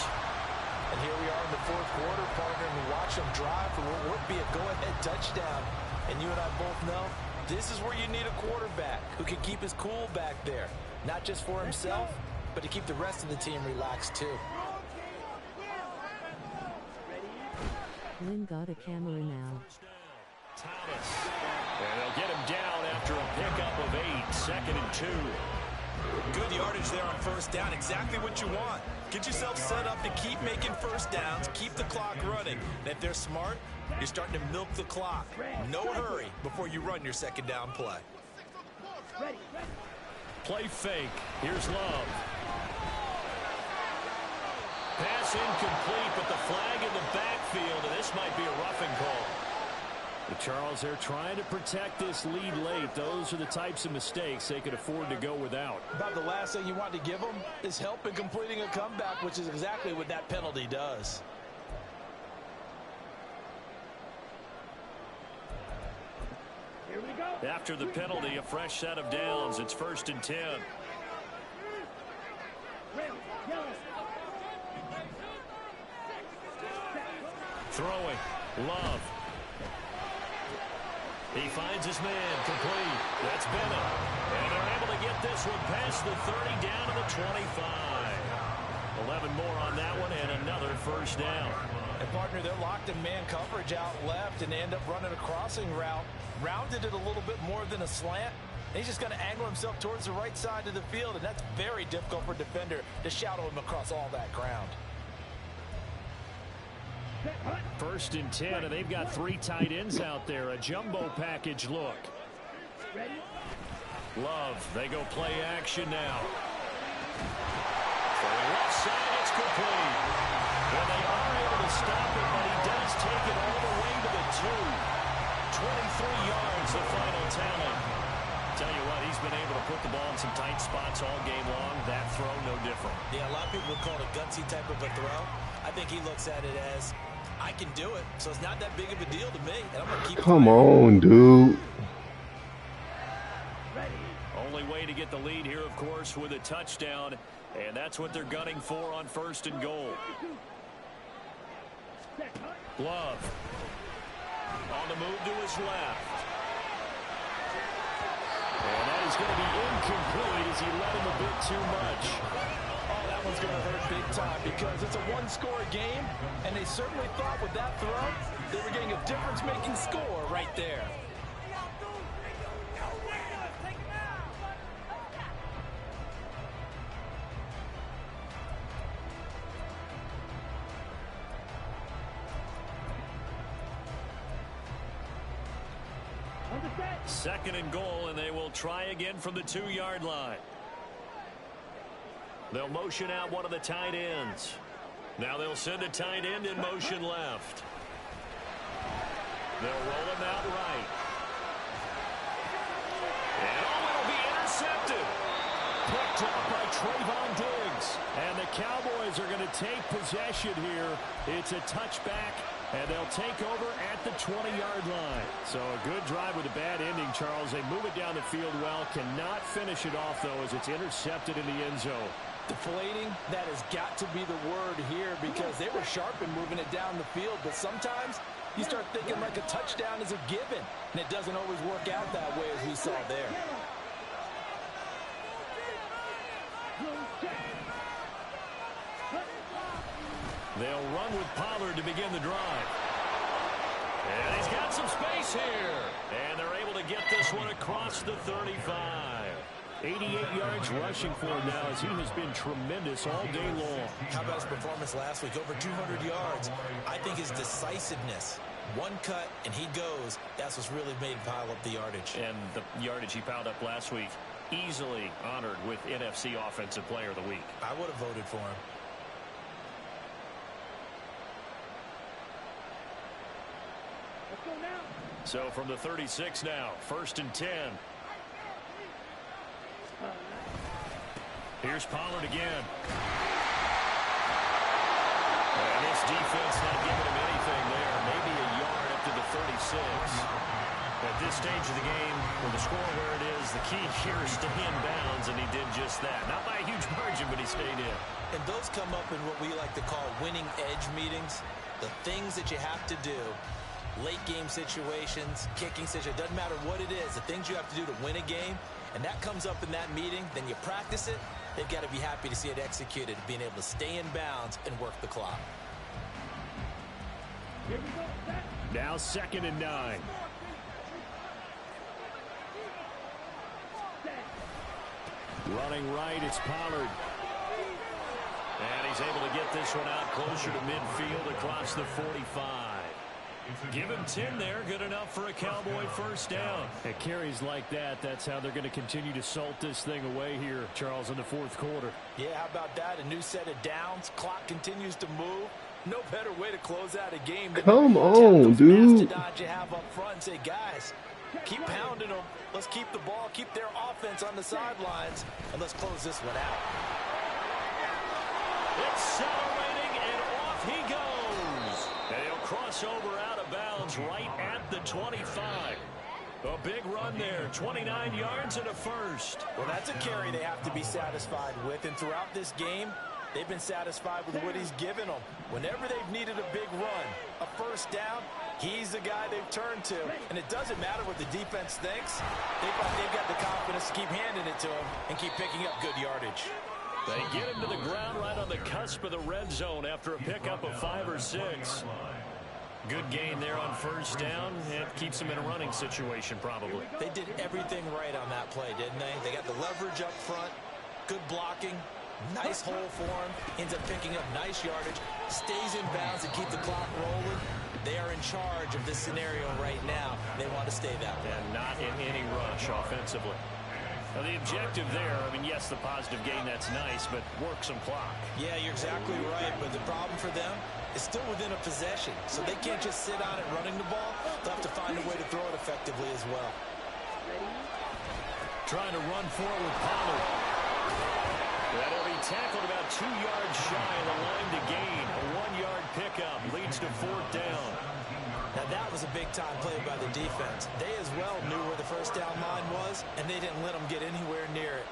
And here we are in the 4th quarter, partner, and watch them drive for what would be a go-ahead touchdown. And you and I both know this is where you need a quarterback who can keep his cool back there. Not just for himself, but to keep the rest of the team relaxed too. Lynn got a camera now. Thomas. And they'll get him down after a pickup of 8. 2nd and 2. Good yardage there on 1st down. Exactly what you want. Get yourself set up to keep making 1st downs, keep the clock running. And if they're smart, you're starting to milk the clock. No hurry before you run your 2nd down play. Play fake. Here's Love. Pass incomplete, but the flag in the backfield, and this might be a roughing call. But Charles, they're trying to protect this lead late. Those are the types of mistakes they could afford to go without. About the last thing you want to give them is help in completing a comeback, which is exactly what that penalty does. Here we go. After the penalty, a fresh set of downs. It's 1st and 10. Throwing. Love. He finds his man. Complete. That's Bennett. And they're able to get this one past the 30 down to the 25. 11 more on that one and another 1st down. And partner, they're locked in man coverage out left, and they end up running a crossing route. Rounded it a little bit more than a slant. And he's just going to angle himself towards the right side of the field, and that's very difficult for a defender to shadow him across all that ground. 1st and 10, and they've got 3 tight ends out there. A jumbo package look. Love, they go play action now. For the left side, it's complete. Well, they are able to stop it, but he does take it all the way to the 2. 23 yards, the final tally. Tell you what, he's been able to put the ball in some tight spots all game long. That throw, no different. Yeah, a lot of people would call it a gutsy type of a throw. I think he looks at it as, I can do it, so it's not that big of a deal to me, and I'm going to keep Come on, dude. Only way to get the lead here, of course, with a touchdown, and that's what they're gunning for on 1st and goal. Love. On the move to his left. And that is going to be incomplete as he let him a bit too much. Oh, that one's going to hurt big time because it's a one-score game, and they certainly thought with that throw they were getting a difference-making score right there. Second and goal, and they will try again from the 2-yard line. They'll motion out one of the tight ends. Now they'll send a tight end in motion left. They'll roll him out right. And it'll be intercepted. Picked up by Trayvon Diggs. And the Cowboys are going to take possession here. It's a touchback, and they'll take over at the 20-yard line. So a good drive with a bad ending, Charles. They move it down the field well. Cannot finish it off, though, as it's intercepted in the end zone. Deflating, that has got to be the word here because they were sharp in moving it down the field. But sometimes you start thinking like a touchdown is a given, and it doesn't always work out that way as we saw there. They'll run with Pollard to begin the drive. And he's got some space here. And they're able to get this one across the 35. 88 yards rushing for him now as he has been tremendous all day long. How about his performance last week? Over 200 yards. I think his decisiveness One cut, and he goes. That's what's really made him pile up the yardage. And the yardage he piled up last week, easily honored with NFC Offensive Player of the Week. I would have voted for him. Let's go now. So from the 36 now, 1st and 10. Here's Pollard again. And this defense not giving him anything there. Maybe a yard up to the 36. At this stage of the game, with the score where it is, the key here is stay in bounds, and he did just that. Not by a huge margin, but he stayed in. And those come up in what we like to call winning edge meetings. The things that you have to do, late game situations, kicking situations, doesn't matter what it is, the things you have to do to win a game, and that comes up in that meeting, then you practice it. They've got to be happy to see it executed, being able to stay in bounds and work the clock. Here we go. Set. Now 2nd and 9. Running right, it's Pollard. And he's able to get this one out closer to midfield across the 45. Give him 10 there, good enough for a Cowboy first down. At carries like that, that's how they're going to continue to salt this thing away here, Charles, in the 4th quarter. Yeah, how about that? A new set of downs. Clock continues to move. No better way to close out a game than Come on, dude. you have up front and say, guys, keep pounding them. Let's keep the ball, keep their offense on the sidelines, and let's close this one out. Accelerating, and off he goes. And he'll cross over out of bounds right at the 25. A big run there, 29 yards and a first. Well, that's a carry they have to be satisfied with, and throughout this game, they've been satisfied with what he's given them. Whenever they've needed a big run, a first down, he's the guy they've turned to. And it doesn't matter what the defense thinks. They've got the confidence to keep handing it to him and keep picking up good yardage. They get him to the ground right on the cusp of the red zone after a pickup of 5 or 6. Good gain there on first down. It keeps them in a running situation probably. They did everything right on that play, didn't they? They got the leverage up front, good blocking, nice hole for him, ends up picking up nice yardage, stays in bounds and keep the clock rolling. They are in charge of this scenario right now. They want to stay that way. And not in any rush offensively. Now the objective there, I mean, yes, the positive gain, that's nice, but work some clock. Yeah, you're exactly right, but the problem for them is still within a possession, so they can't just sit on it running the ball. They'll have to find a way to throw it effectively as well. Trying to run for it with Pollard. That'll be tackled about 2 yards shy of the line to gain. A 1-yard pickup leads to 4th down. Now that was a big-time play by the defense. They as well knew where the first down line was, and they didn't let them get anywhere near it.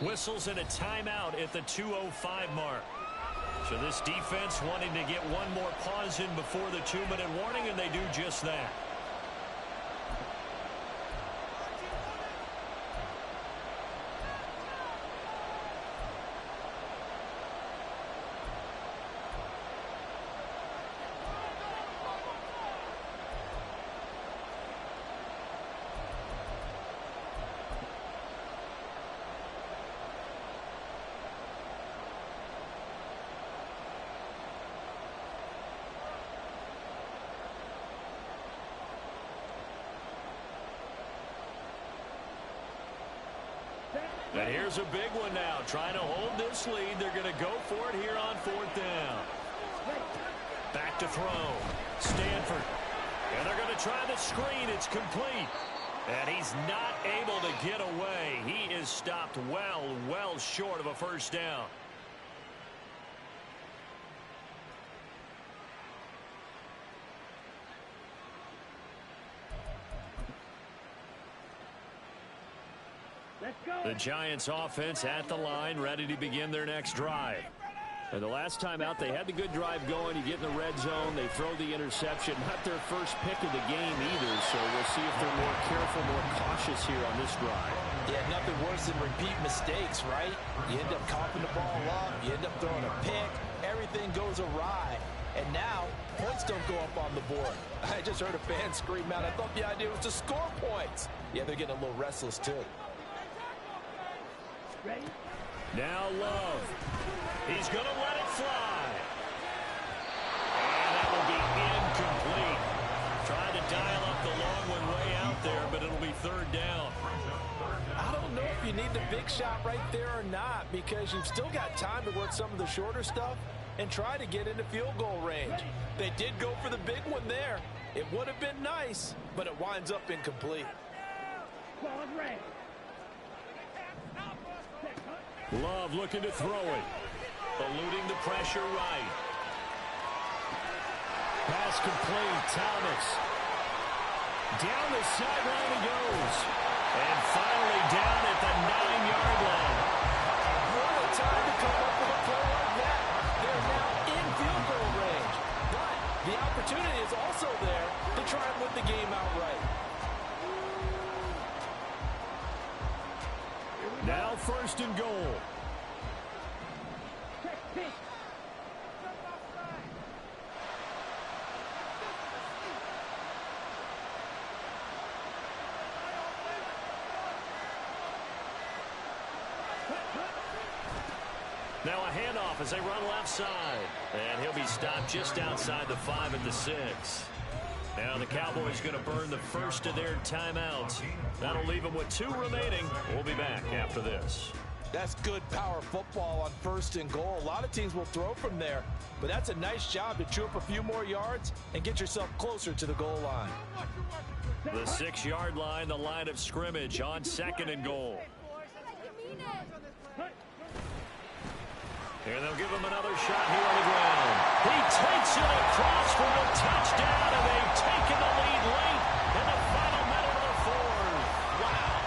Whistles and a timeout at the 2:05 mark. So this defense wanting to get one more pause in before the 2-minute warning, and they do just that. And here's a big one now. Trying to hold this lead. They're going to go for it here on 4th down. Back to throw. Stanford. And they're going to try the screen. It's complete. And he's not able to get away. He is stopped well short of a first down. The Giants offense at the line, ready to begin their next drive. And the last time out, they had the good drive going. You get in the red zone, they throw the interception. Not their first pick of the game either, so we'll see if they're more careful, more cautious here on this drive. Yeah, nothing worse than repeat mistakes, right? You end up coughing the ball up, you end up throwing a pick, everything goes awry. And now, points don't go up on the board. I just heard a fan scream out. I thought the idea was to score points. Yeah, they're getting a little restless, too. Now Love. He's going to let it fly. And that will be incomplete. Trying to dial up the long one way out there, but it'll be third down. I don't know if you need the big shot right there or not, because you've still got time to work some of the shorter stuff and try to get into field goal range. They did go for the big one there. It would have been nice, but it winds up incomplete. Love looking to throw it. Eluding the pressure right. Pass complete. Thomas. Down the sideline he goes. And finally down at the 9-yard line. What a time to come up with a play like that. They're now in field goal range. But the opportunity is also there to try and win the game outright. Now first and goal. Now a handoff as they run left side. And he'll be stopped just outside the 5 at the 6. Now the Cowboys going to burn the first of their timeouts. That'll leave them with 2 remaining. We'll be back after this. That's good power football on first and goal. A lot of teams will throw from there, but that's a nice job to chew up a few more yards and get yourself closer to the goal line. The 6-yard line, the line of scrimmage on second and goal. And they'll give him another shot here on the ground. He takes it across for a touchdown, and they've taken the lead late in the final minute of the 4th. Wow.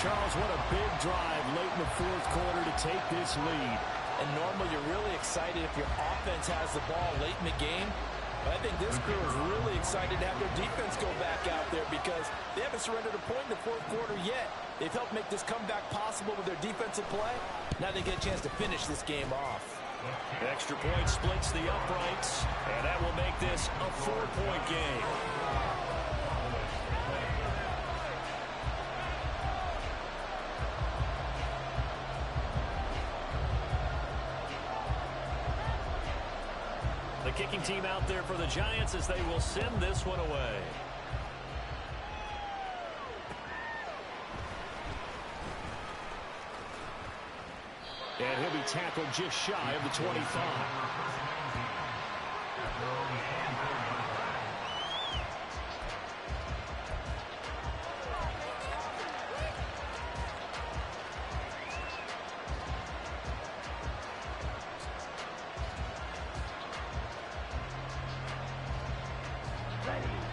Charles, what a big drive late in the 4th quarter to take this lead. And normally you're really excited if your offense has the ball late in the game. But I think this crew is really excited to have their defense go back out there because they haven't surrendered a point in the 4th quarter yet. They've helped make this comeback possible with their defensive play. Now they get a chance to finish this game off. Extra point splits the uprights, and that will make this a 4-point game. The kicking team out there for the Giants as they will send this one away. And he'll be tackled just shy of the 25.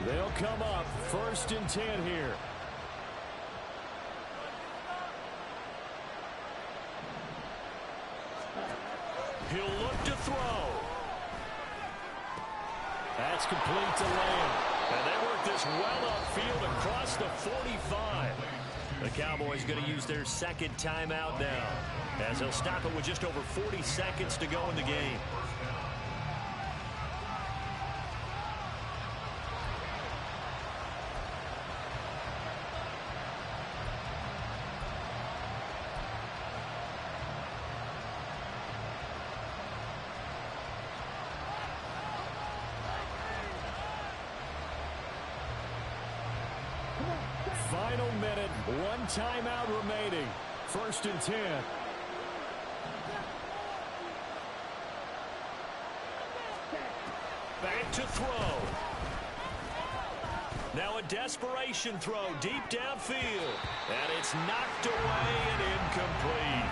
They'll come up first and 10 here. He'll look to throw. That's complete to Lamb. And they work this well upfield across the 45. The Cowboys going to use their second timeout now, as they'll stop it with just over 40 seconds to go in the game. Final minute, 1 timeout remaining. First and 10. Back to throw. Now a desperation throw deep downfield. And it's knocked away and incomplete.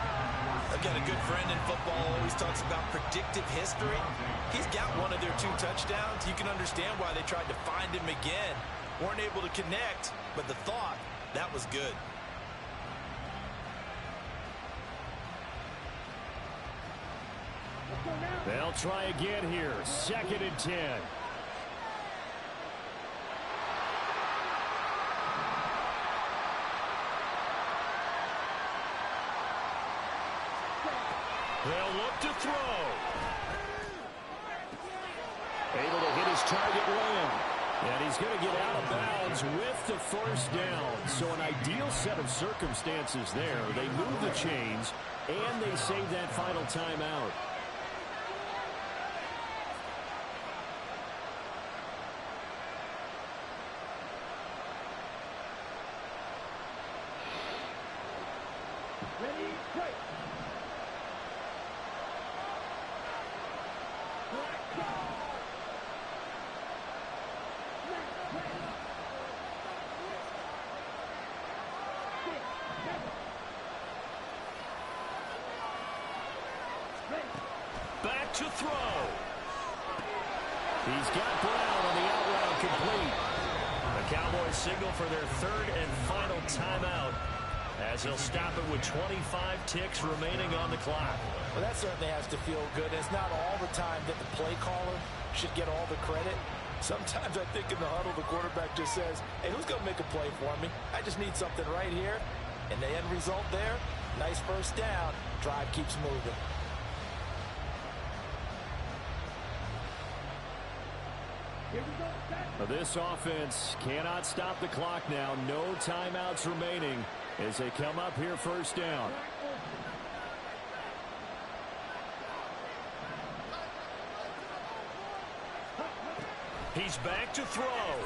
Again, a good friend in football always talks about predictive history. He's got one of their 2 touchdowns. You can understand why they tried to find him again. Weren't able to connect, but the thought, that was good. They'll try again here. Second and 10. They'll look to throw. Able to hit his target Lamb. And he's going to get out of bounds with the first down. So an ideal set of circumstances there. They move the chains, and they save that final timeout. Ready, break. Back to throw. He's got Brown on the out route complete. The Cowboys signal for their third and final timeout, as he'll stop it with 25 ticks remaining on the clock. Well, that certainly has to feel good. It's not all the time that the play caller should get all the credit. Sometimes I think in the huddle, the quarterback just says, hey, who's going to make a play for me? I just need something right here. And the end result there, nice first down. Drive keeps moving. This offense cannot stop the clock now. No timeouts remaining as they come up here first down. He's back to throw. Oh,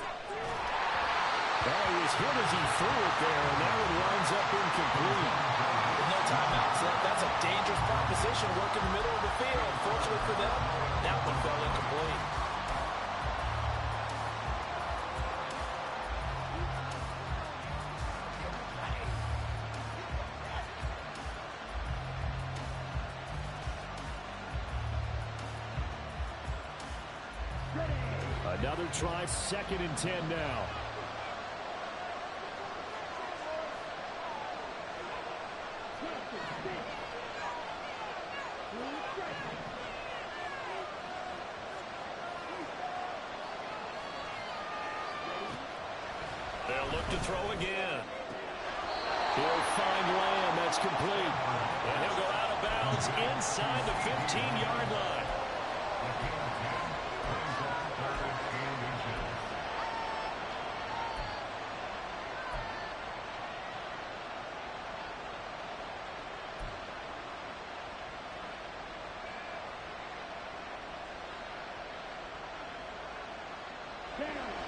he was hit as he threw it there, and that one winds up incomplete. With no timeouts left, that's a dangerous proposition. Work in the middle of the field. Fortunately for them, that one fell incomplete. Another try, 2nd and 10 now. They'll look to throw again. He'll find Lamb. That's complete. And he'll go out of bounds inside the 15-yard line.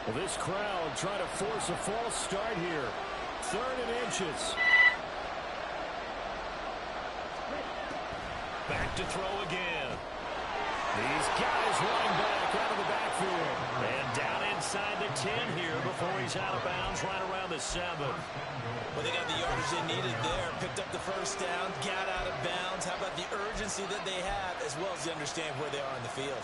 Well, this crowd trying to force a false start here. 3rd and inches. Back to throw again. These guys running back out of the backfield. And down inside the 10 here before he's out of bounds right around the 7. Well, they got the yardage they needed there. Picked up the first down, got out of bounds. How about the urgency that they have, as well as they understand where they are in the field?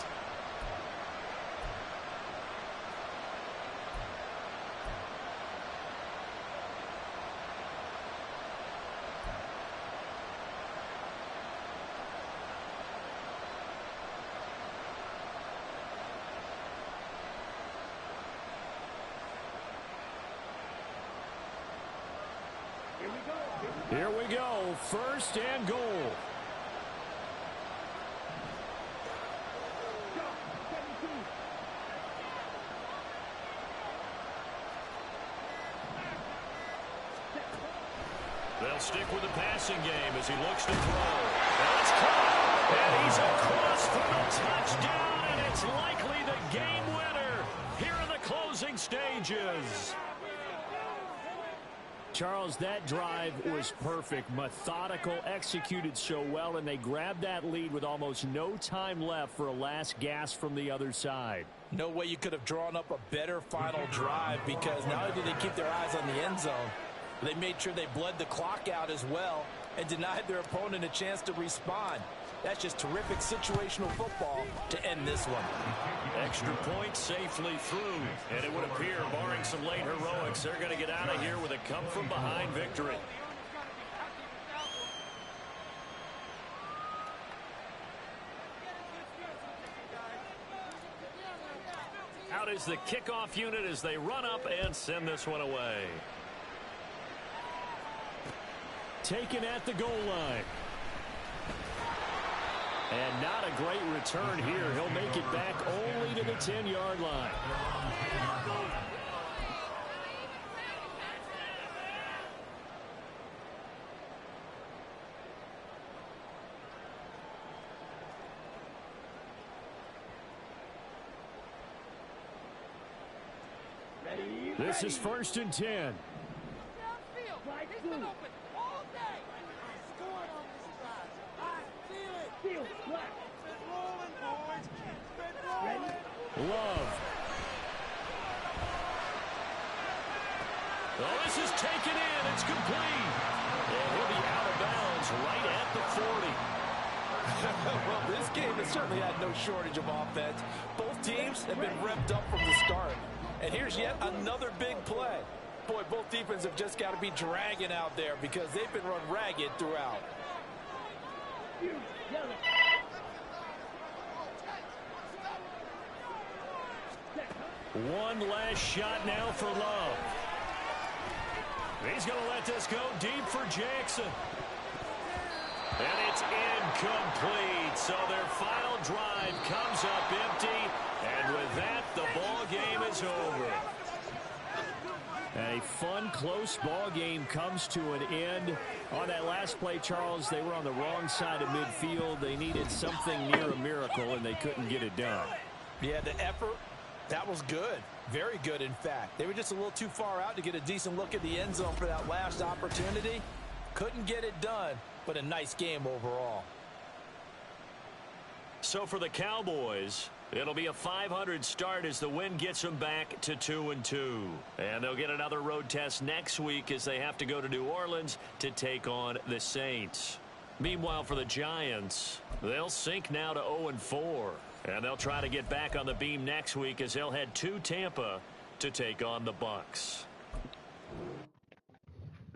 Here we go, 1st and goal. They'll stick with the passing game as he looks to throw. And it's caught, and he's across for the touchdown, and it's likely the game winner here in the closing stages. Charles, that drive was perfect, methodical, executed so well, and they grabbed that lead with almost no time left for a last gasp from the other side. No way you could have drawn up a better final drive, because not only did they keep their eyes on the end zone, they made sure they bled the clock out as well and denied their opponent a chance to respond. That's just terrific situational football to end this one. Extra point safely through, and it would appear, barring some late heroics, they're going to get out of here with a come-from-behind victory. Out is the kickoff unit as they run up and send this one away. Taken at the goal line. And not a great return here. He'll make it back only to the 10-yard line. This is 1st and 10. Downfield. He's been open all day. Scored on this drive. I feel it. Keep it rolling, boys. Keep it rolling. Love. Oh, this is taken in. It's complete. And he'll be out of bounds right at the 40. Well, this game has certainly had no shortage of offense. Both teams have been revved up from the start. And here's yet another big play. Boy, both defenses have just got to be dragging out there because they've been run ragged throughout. One last shot now for Love. He's going to let this go deep for Jackson. And it's incomplete. So their final drive comes up empty. And with that, the ball game is over. A fun, close ball game comes to an end. On that last play, Charles, they were on the wrong side of midfield. They needed something near a miracle, and they couldn't get it done. Yeah, the effort, that was good. Very good, in fact. They were just a little too far out to get a decent look at the end zone for that last opportunity. Couldn't get it done, but a nice game overall. So for the Cowboys, it'll be a .500 start as the win gets them back to 2-2. And they'll get another road test next week as they have to go to New Orleans to take on the Saints. Meanwhile, for the Giants, they'll sink now to 0-4. And they'll try to get back on the beam next week as they'll head to Tampa to take on the Bucs.